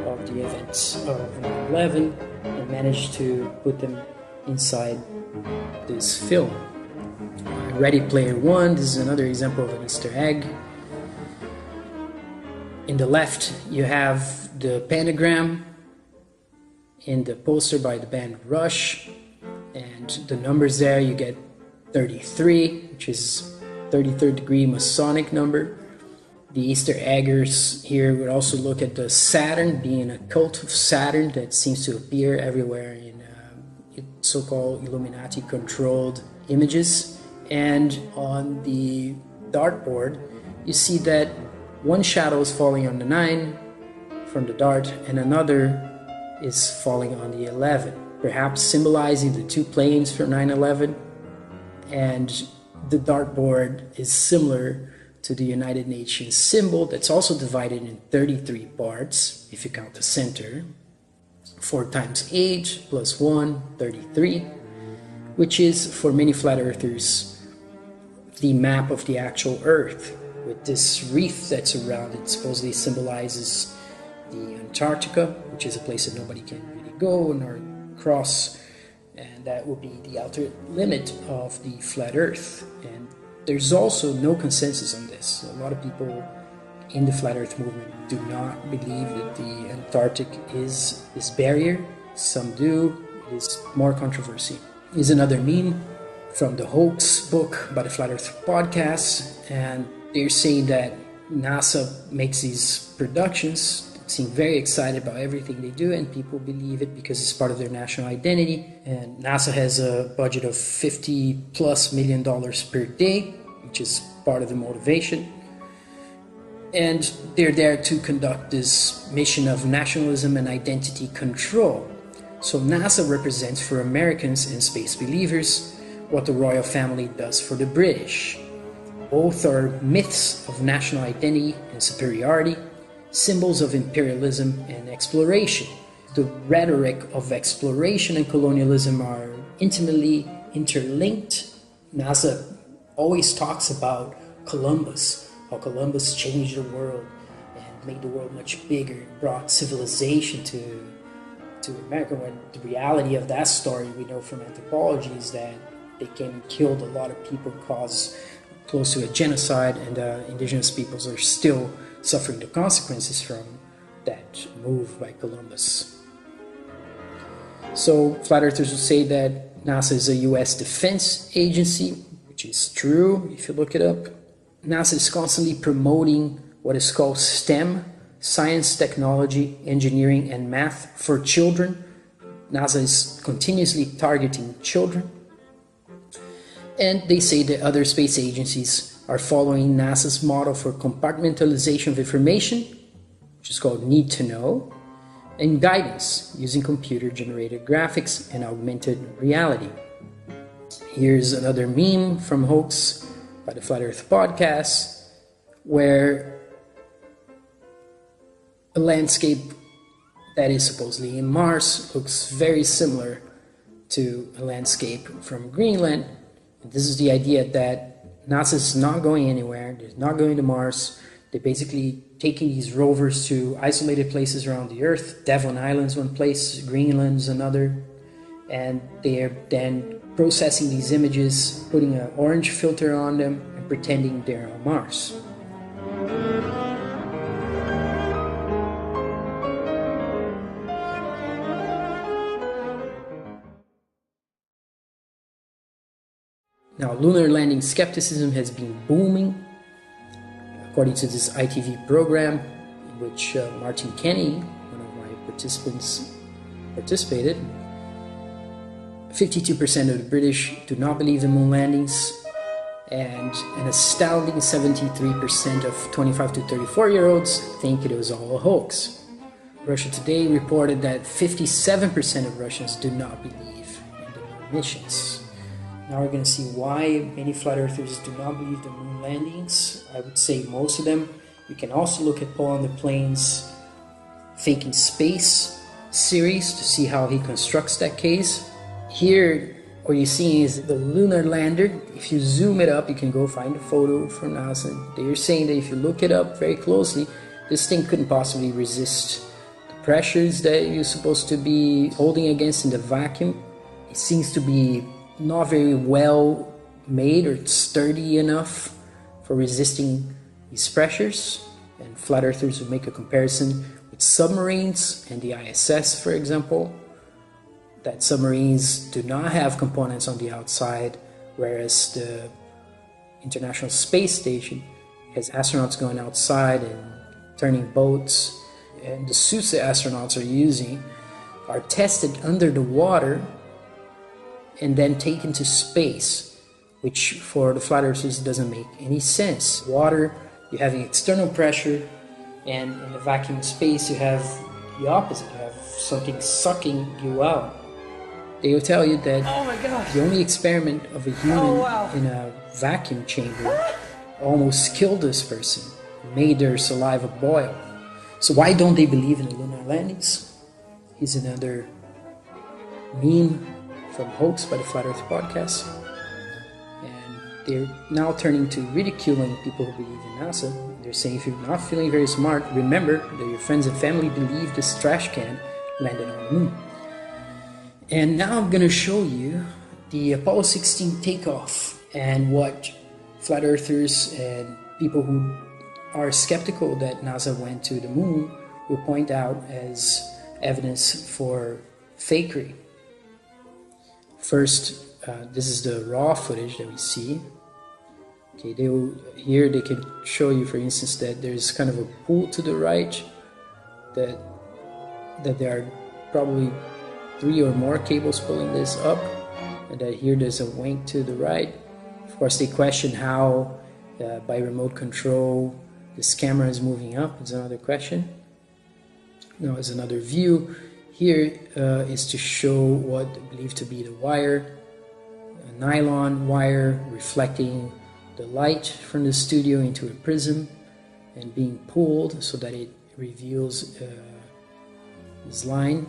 of the events of 9/11 and managed to put them inside this film. Ready Player One, this is another example of an Easter egg. In the left, you have the pentagram in the poster by the band Rush, and the numbers there, you get 33, which is 33rd degree Masonic number. The Easter eggers here would also look at the Saturn, being a cult of Saturn that seems to appear everywhere in so-called Illuminati-controlled images. And on the dartboard, you see that one shadow is falling on the 9 from the dart, and another is falling on the 11, perhaps symbolizing the two planes for 9/11. And the dartboard is similar to the United Nations symbol that's also divided in 33 parts, if you count the center. 4 times 8 plus 1, 33, which is, for many flat earthers, the map of the actual Earth, with this reef that's around it. Supposedly symbolizes the Antarctica, which is a place that nobody can really go nor cross, and that would be the outer limit of the flat Earth. And there's also no consensus on this. A lot of people in the flat Earth movement do not believe that the Antarctic is this barrier. Some do. It is more controversy. Here's another meme from the Hoax book by the Flat Earth podcast, and they're saying that NASA makes these productions, seem very excited about everything they do, and people believe it because it's part of their national identity. And NASA has a budget of $50+ million per day, which is part of the motivation. And they're there to conduct this mission of nationalism and identity control. So NASA represents for Americans and space believers what the royal family does for the British. Both are myths of national identity and superiority, symbols of imperialism and exploration. The rhetoric of exploration and colonialism are intimately interlinked. NASA always talks about Columbus, how Columbus changed the world and made the world much bigger, brought civilization to America, when the reality of that story we know from anthropology is that they came and killed a lot of people, caused close to a genocide, and indigenous peoples are still suffering the consequences from that move by Columbus. So flat earthers will say that NASA is a US defense agency, which is true if you look it up. NASA is constantly promoting what is called STEM, science, technology, engineering, and math for children. NASA is continuously targeting children. And they say that other space agencies are following NASA's model for compartmentalization of information, which is called need to know, and guidance using computer-generated graphics and augmented reality. Here's another meme from Hoax by the Flat Earth podcast, where a landscape that is supposedly in Mars looks very similar to a landscape from Greenland. And this is the idea that NASA is not going anywhere, they're not going to Mars. They're basically taking these rovers to isolated places around the Earth. Devon Island's one place, Greenland's another. And they are then processing these images, putting an orange filter on them, and pretending they're on Mars. Now, lunar landing skepticism has been booming. According to this ITV program, in which Martin Kenny, one of my participants, participated, 52% of the British do not believe in moon landings, and an astounding 73% of 25 to 34-year-olds think it was all a hoax. Russia Today reported that 57% of Russians do not believe in the moon missions. Now we're going to see why many flat earthers do not believe the moon landings. I would say most of them You can also look at Paul on the Plains Fake in Space series to see how he constructs that case. Here, what you're seeing is the lunar lander. If you zoom it up, you can go find a photo from NASA. They're saying that if you look it up very closely, this thing couldn't possibly resist the pressures that you're supposed to be holding against in the vacuum. It seems to be not very well made or sturdy enough for resisting these pressures. And flat earthers would make a comparison with submarines and the ISS, for example, that submarines do not have components on the outside, whereas the International Space Station has astronauts going outside and turning boats, and the suits the astronauts are using are tested under the water and then taken to space, which for the flat earthers doesn't make any sense. Water, you're having external pressure, and in a vacuum space you have the opposite. You have something sucking you out. They will tell you that the only experiment of a human in a vacuum chamber almost killed this person, made their saliva boil. So why don't they believe in the lunar landings? Here's another meme from Hoax by the Flat Earth Podcast. And they're now turning to ridiculing people who believe in NASA. They're saying if you're not feeling very smart, remember that your friends and family believe this trash can landed on the moon. And now I'm going to show you the Apollo 16 takeoff and what flat earthers and people who are skeptical that NASA went to the moon will point out as evidence for fakery. First, this is the raw footage that we see. Okay, here they can show you, for instance, that there's kind of a pool to the right, that there are probably 3 or more cables pulling this up, and that here there's a wing to the right. Of course, they question how by remote control this camera is moving up. It's another question. Now, as another view, here is to show what they believe to be the wire, a nylon wire reflecting the light from the studio into a prism and being pulled so that it reveals this line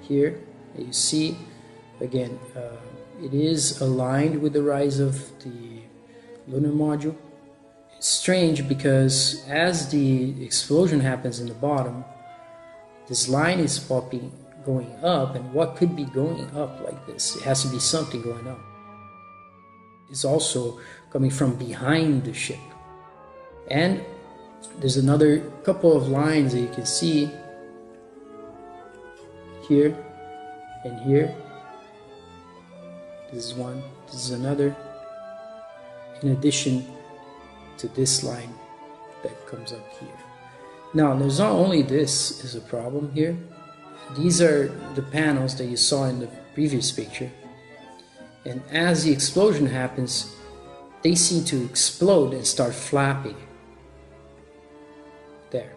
here that you see. Again, it is aligned with the rise of the lunar module. It's strange because as the explosion happens in the bottom, this line is going up, and what could be going up like this? It has to be something going up. It's also coming from behind the ship. And there's another couple of lines that you can see here and here. This is one, this is another, in addition to this line that comes up here. Now, there's not only this is a problem here. These are the panels that you saw in the previous picture. And as the explosion happens, they seem to explode and start flapping. There.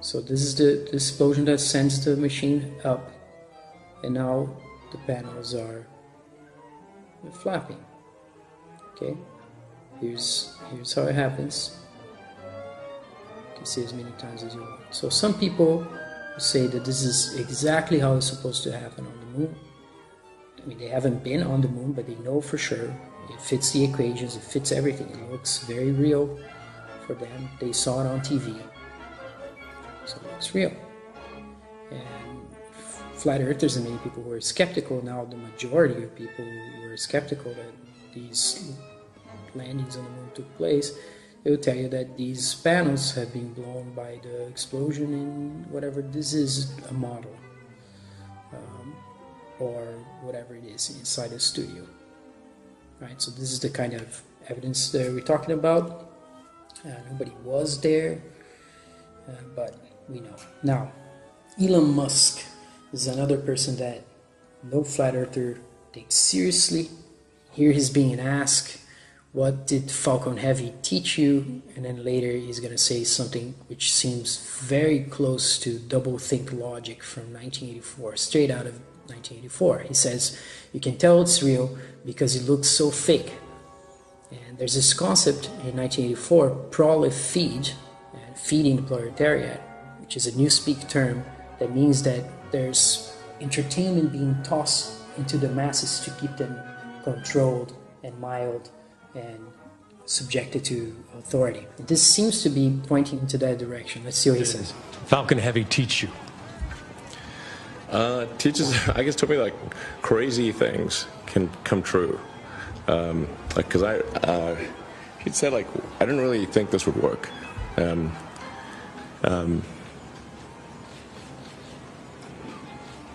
So this is the explosion that sends the machine up. And now the panels are flapping. Okay? Here's how it happens. You can see as many times as you want. So some people say that this is exactly how it's supposed to happen on the moon. I mean, they haven't been on the moon, but they know for sure. It fits the equations, it fits everything. It looks very real for them. They saw it on TV. So it looks real. And flat earthers and many people were skeptical. Now the majority of people were skeptical that these landings on the moon took place. They will tell you that these panels have been blown by the explosion in whatever. This is a model. Or whatever it is inside the studio. Right, so this is the kind of evidence that we're talking about. Nobody was there, but we know. Now, Elon Musk is another person that no flat earther takes seriously. Here he's being asked, what did Falcon Heavy teach you? And then later he's going to say something which seems very close to doublethink logic from 1984, straight out of 1984. He says, you can tell it's real because it looks so fake. And there's this concept in 1984, prolif feed, feeding the proletariat, which is a newspeak term that means that there's entertainment being tossed into the masses to keep them controlled and mild and subjected to authority. This seems to be pointing into that direction. Let's see what he says. Falcon Heavy teach you? Teaches, I guess, told me like crazy things can come true. Because he'd said like I didn't really think this would work.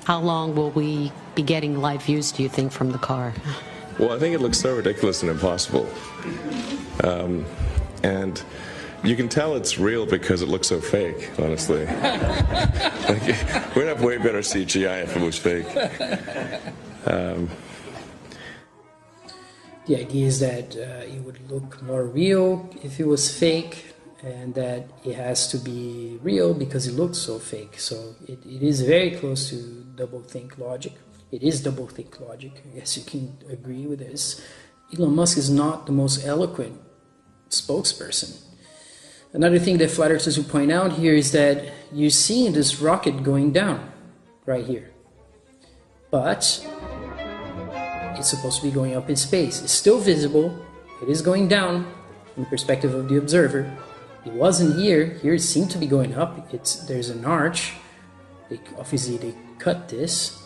How long will we be getting live views, do you think, from the car? Well, I think it looks so ridiculous and impossible. And you can tell it's real because it looks so fake, honestly. We'd have way better CGI if it was fake. The idea is that it would look more real if it was fake, and that it has to be real because it looks so fake. So it is very close to doublethink logic. It is doublethink logic. I guess you can agree with this. Elon Musk is not the most eloquent spokesperson. Another thing that flat earthers will point out here is that you're seeing this rocket going down right here. But it's supposed to be going up in space. It's still visible. It is going down from the perspective of the observer. It wasn't here. Here it seemed to be going up. There's an arch. Obviously they cut this.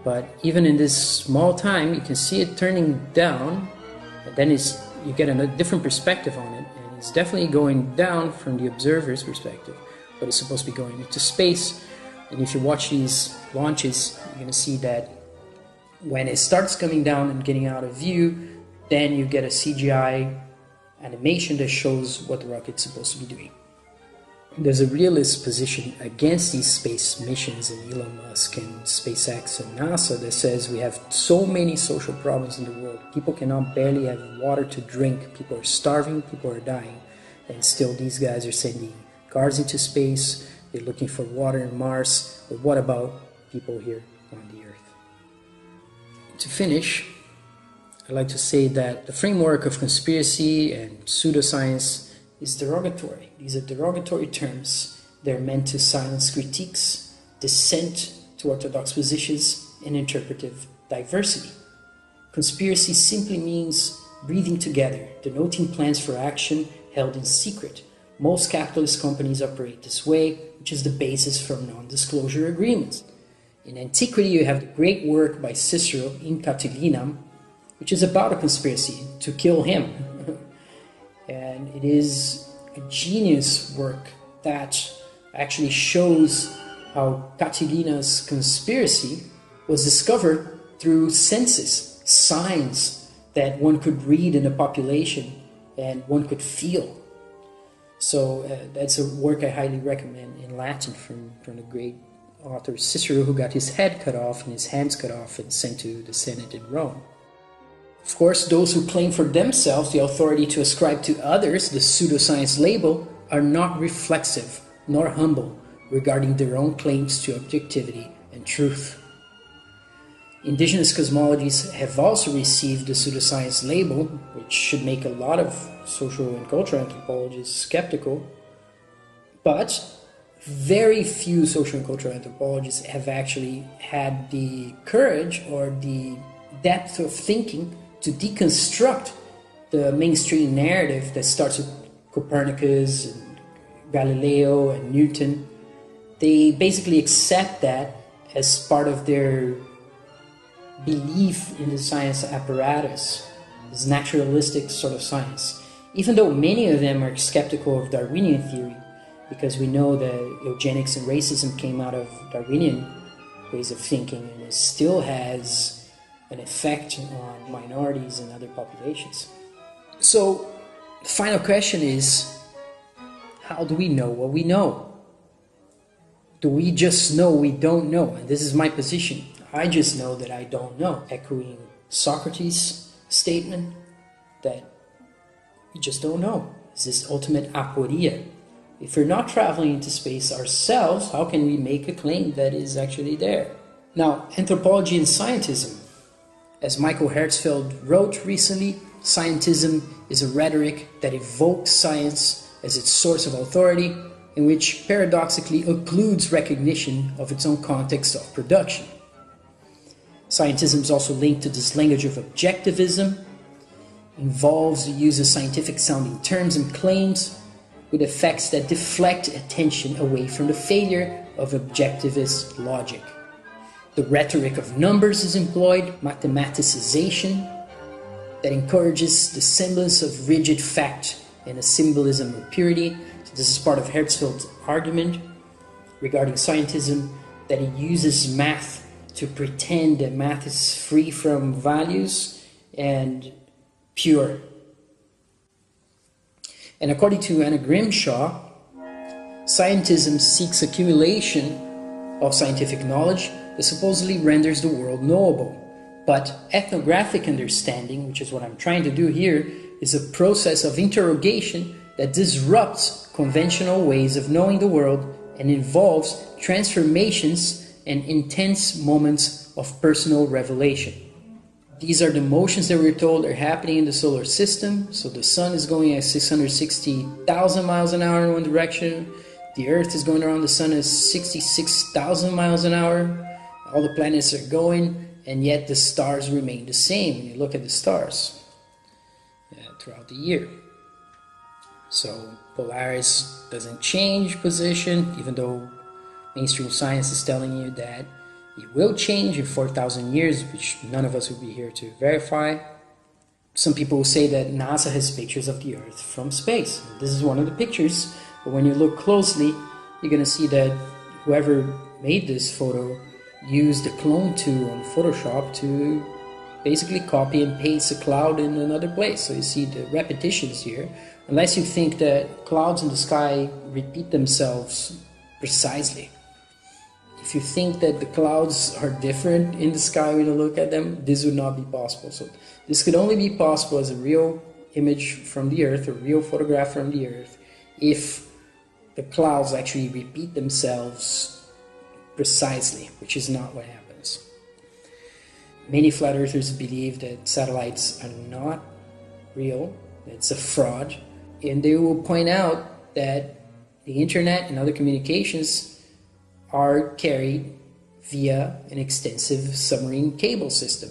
But even in this small time, you can see it turning down. And then you get a different perspective on it. And it's definitely going down from the observer's perspective. But it's supposed to be going into space. And if you watch these launches, you're going to see that when it starts coming down and getting out of view, then you get a CGI animation that shows what the rocket's supposed to be doing. There's a realist position against these space missions in Elon Musk and SpaceX and NASA that says we have so many social problems in the world. People cannot barely have water to drink. People are starving. People are dying. And still these guys are sending cars into space. They're looking for water on Mars. But what about people here on the Earth? To finish, I'd like to say that the framework of conspiracy and pseudoscience is derogatory. These are derogatory terms. They're meant to silence critiques, dissent to orthodox positions, and interpretive diversity. Conspiracy simply means breathing together, denoting plans for action held in secret. Most capitalist companies operate this way, which is the basis for non-disclosure agreements. In antiquity, you have the great work by Cicero in Catilinam, which is about a conspiracy to kill him. And it is a genius work that actually shows how Catilina's conspiracy was discovered through census, signs that one could read in the population and one could feel. So that's a work I highly recommend in Latin from the great author Cicero, who got his head cut off and his hands cut off and sent to the Senate in Rome. Of course, those who claim for themselves the authority to ascribe to others the pseudoscience label are not reflexive nor humble regarding their own claims to objectivity and truth. Indigenous cosmologies have also received the pseudoscience label, which should make a lot of social and cultural anthropologists skeptical, but very few social and cultural anthropologists have actually had the courage or the depth of thinking to deconstruct the mainstream narrative that starts with Copernicus and Galileo and Newton. They basically accept that as part of their belief in the science apparatus, this naturalistic sort of science. Even though many of them are skeptical of Darwinian theory, because we know that eugenics and racism came out of Darwinian ways of thinking, and it still has an effect on minorities and other populations. So the final question is, how do we know what we know? Do we just know we don't know? And this is my position. I just know that I don't know, echoing Socrates' statement that we just don't know. It's this ultimate aporia. If we're not traveling into space ourselves, how can we make a claim that is actually there? Now, anthropology and scientism. As Michael Herzfeld wrote recently, scientism is a rhetoric that evokes science as its source of authority, and which paradoxically occludes recognition of its own context of production. Scientism is also linked to this language of objectivism, involves the use of scientific sounding terms and claims with effects that deflect attention away from the failure of objectivist logic. The rhetoric of numbers is employed, mathematicization, that encourages the semblance of rigid fact and a symbolism of purity. So this is part of Herzfeld's argument regarding scientism, that he uses math to pretend that math is free from values and pure. And according to Anna Grimshaw, scientism seeks accumulation of scientific knowledge that supposedly renders the world knowable. But ethnographic understanding, which is what I'm trying to do here, is a process of interrogation that disrupts conventional ways of knowing the world and involves transformations and intense moments of personal revelation. These are the motions that we're told are happening in the solar system. So the sun is going at 660,000 miles an hour in one direction. The earth is going around the sun at 66,000 miles an hour. All the planets are going, and yet the stars remain the same when you look at the stars throughout the year. So Polaris doesn't change position, even though mainstream science is telling you that it will change in 4,000 years, which none of us will be here to verify. Some people will say that NASA has pictures of the Earth from space. This is one of the pictures, but when you look closely, you're going to see that whoever made this photo used the clone tool on Photoshop to basically copy and paste a cloud in another place. So you see the repetitions here. Unless you think that clouds in the sky repeat themselves precisely. If you think that the clouds are different in the sky when you look at them, this would not be possible. So this could only be possible as a real image from the Earth, a real photograph from the Earth, if the clouds actually repeat themselves precisely, which is not what happens. Many flat earthers believe that satellites are not real, it's a fraud, and they will point out that the internet and other communications are carried via an extensive submarine cable system,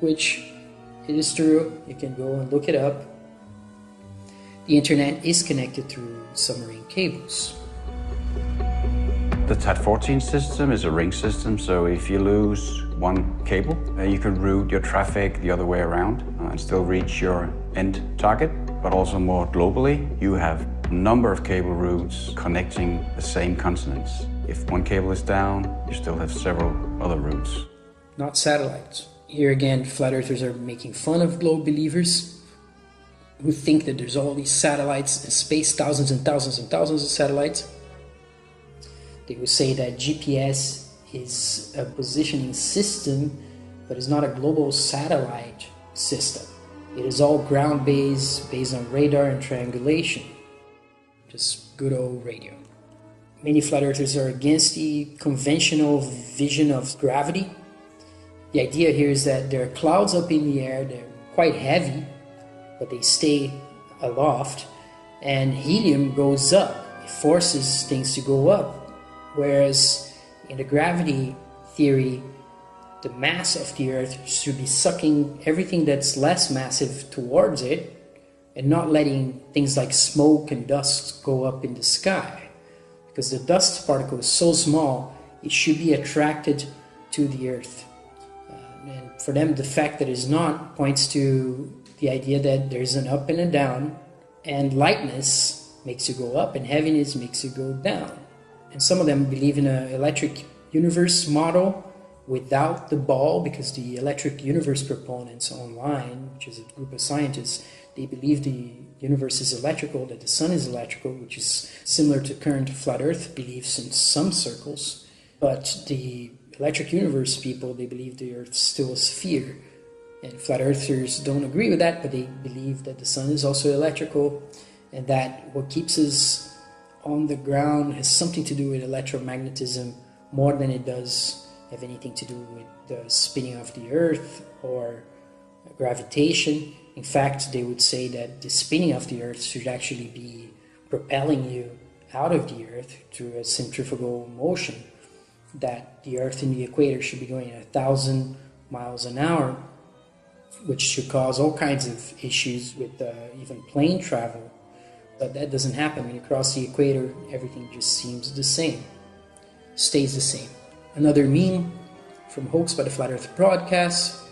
which it is true. You can go and look it up. The internet is connected through submarine cables. The TAT-14 system is a ring system, so if you lose one cable, you can route your traffic the other way around and still reach your end target. But also more globally, you have a number of cable routes connecting the same continents. If one cable is down, you still have several other routes. Not satellites. Here again, flat earthers are making fun of globe believers who think that there's all these satellites in space, thousands and thousands and thousands of satellites. They will say that GPS is a positioning system, but it's not a global satellite system. It is all ground-based, based on radar and triangulation. Just good old radio. Many flat earthers are against the conventional vision of gravity. The idea here is that there are clouds up in the air, they're quite heavy, but they stay aloft, and helium goes up. It forces things to go up. Whereas in the gravity theory, the mass of the Earth should be sucking everything that's less massive towards it and not letting things like smoke and dust go up in the sky. Because the dust particle is so small, it should be attracted to the Earth. And for them, the fact that it's not points to the idea that there's an up and a down, and lightness makes you go up and heaviness makes you go down. And some of them believe in an electric universe model without the ball, because the electric universe proponents online, which is a group of scientists, they believe the universe is electrical, that the sun is electrical, which is similar to current flat earth beliefs in some circles. But the electric universe people, they believe the earth is still a sphere. And flat earthers don't agree with that, but they believe that the sun is also electrical, and that what keeps us on the ground has something to do with electromagnetism more than it does have anything to do with the spinning of the earth or gravitation. In fact, they would say that the spinning of the earth should actually be propelling you out of the Earth through a centrifugal motion, that the Earth and the equator should be going at 1,000 miles an hour, which should cause all kinds of issues with even plane travel. But that doesn't happen. When you cross the equator, everything just seems the same, stays the same. Another meme from Hoax by the Flat Earth Broadcast: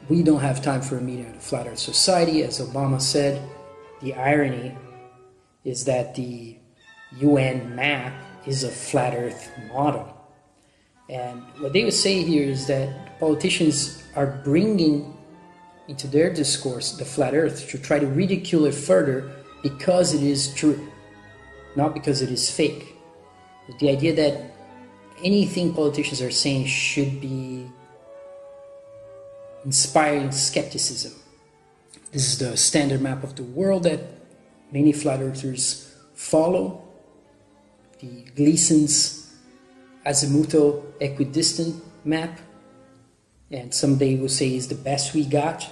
we don't have time for a meeting of the Flat Earth Society, as Obama said. The irony is that the UN map is a flat Earth model. And what they would say here is that politicians are bringing into their discourse the flat Earth to try to ridicule it further because it is true, not because it is fake. The idea that anything politicians are saying should be inspiring skepticism. This is the standard map of the world that many flat earthers follow. The Gleason's azimuthal equidistant map, and someday we'll say is the best we got.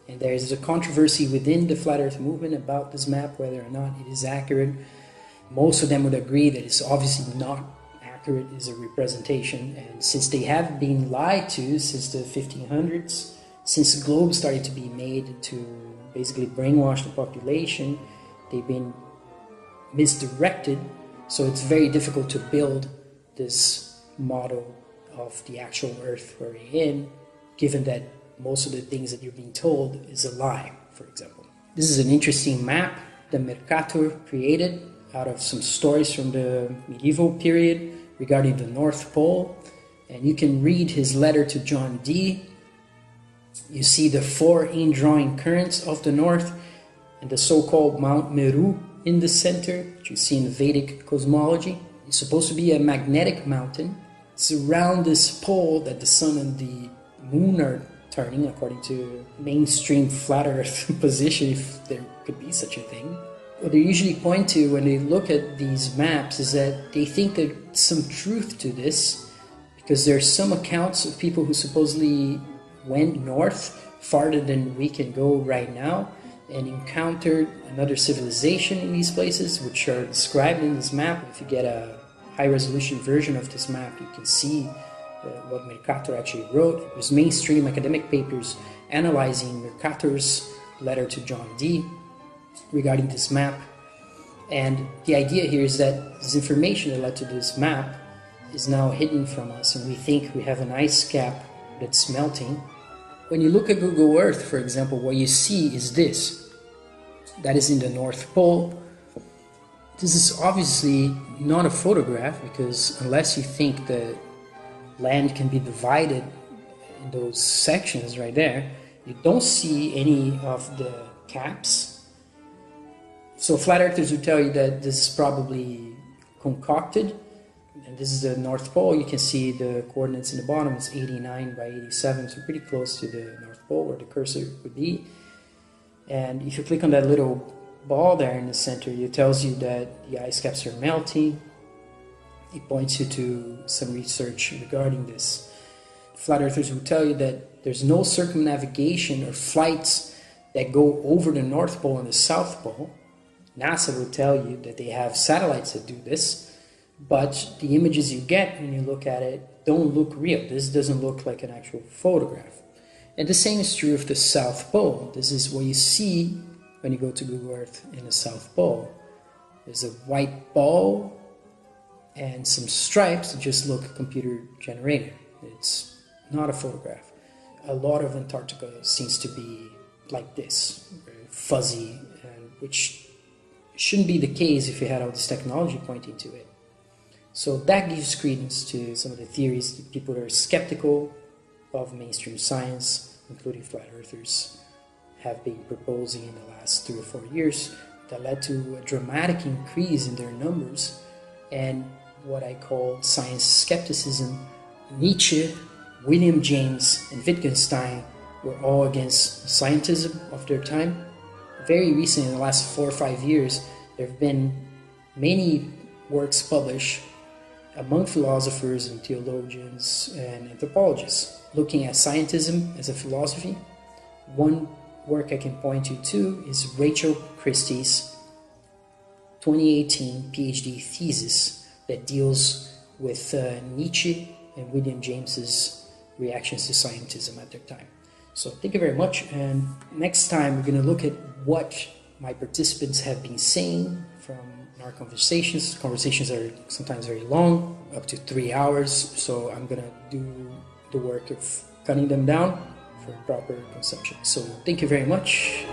And there is a controversy within the flat earth movement about this map, whether or not it is accurate. Most of them would agree that it's obviously not accurate, is a representation. And since they have been lied to since the 1500s, since the globe started to be made to basically brainwash the population, they've been misdirected. So it's very difficult to build this model of the actual Earth we're in, given that most of the things that you're being told is a lie, for example. This is an interesting map that Mercator created out of some stories from the medieval period regarding the North Pole. And you can read his letter to John Dee. You see the 4 indrawing currents of the North and the so-called Mount Meru in the center, which you see in the Vedic cosmology. It's supposed to be a magnetic mountain. It's around this pole that the sun and the moon are turning, according to mainstream flat earth position, if there could be such a thing. What they usually point to when they look at these maps is that they think there's some truth to this, because there are some accounts of people who supposedly went north farther than we can go right now and encountered another civilization in these places, which are described in this map. If you get a high-resolution version of this map, you can see what Mercator actually wrote. It was mainstream academic papers analyzing Mercator's letter to John Dee regarding this map. And the idea here is that this information that led to this map is now hidden from us, and we think we have an ice cap that's melting. When you look at Google Earth, for example, what you see is this. That is in the North Pole. This is obviously not a photograph, because unless you think that land can be divided in those sections right there, you don't see any of the caps. So flat earthers would tell you that this is probably concocted, and this is the North Pole. You can see the coordinates in the bottom. It's 89 by 87, so pretty close to the North Pole where the cursor would be. And if you click on that little ball there in the center, it tells you that the ice caps are melting. It points you to some research regarding this. Flat earthers will tell you that there's no circumnavigation or flights that go over the North Pole and the South Pole. NASA will tell you that they have satellites that do this, but the images you get when you look at it don't look real. This doesn't look like an actual photograph. And the same is true of the South Pole. This is what you see when you go to Google Earth in the South Pole. There's a white ball and some stripes that just look computer generated. It's not a photograph. A lot of Antarctica seems to be like this, very fuzzy, and which shouldn't be the case if you had all this technology pointing to it. So that gives credence to some of the theories that people are skeptical of mainstream science, including flat earthers, have been proposing in the last 3 or 4 years, that led to a dramatic increase in their numbers and what I call science skepticism. Nietzsche, William James, and Wittgenstein were all against scientism of their time. Very recently, in the last 4 or 5 years, there have been many works published among philosophers and theologians and anthropologists looking at scientism as a philosophy. One work I can point you to is Rachel Christie's 2018 PhD thesis that deals with Nietzsche and William James's reactions to scientism at their time. So thank you very much, and next time we're going to look at what my participants have been saying from our conversations. Conversations are sometimes very long, up to 3 hours, so I'm going to do the work of cutting them down for proper consumption. So thank you very much.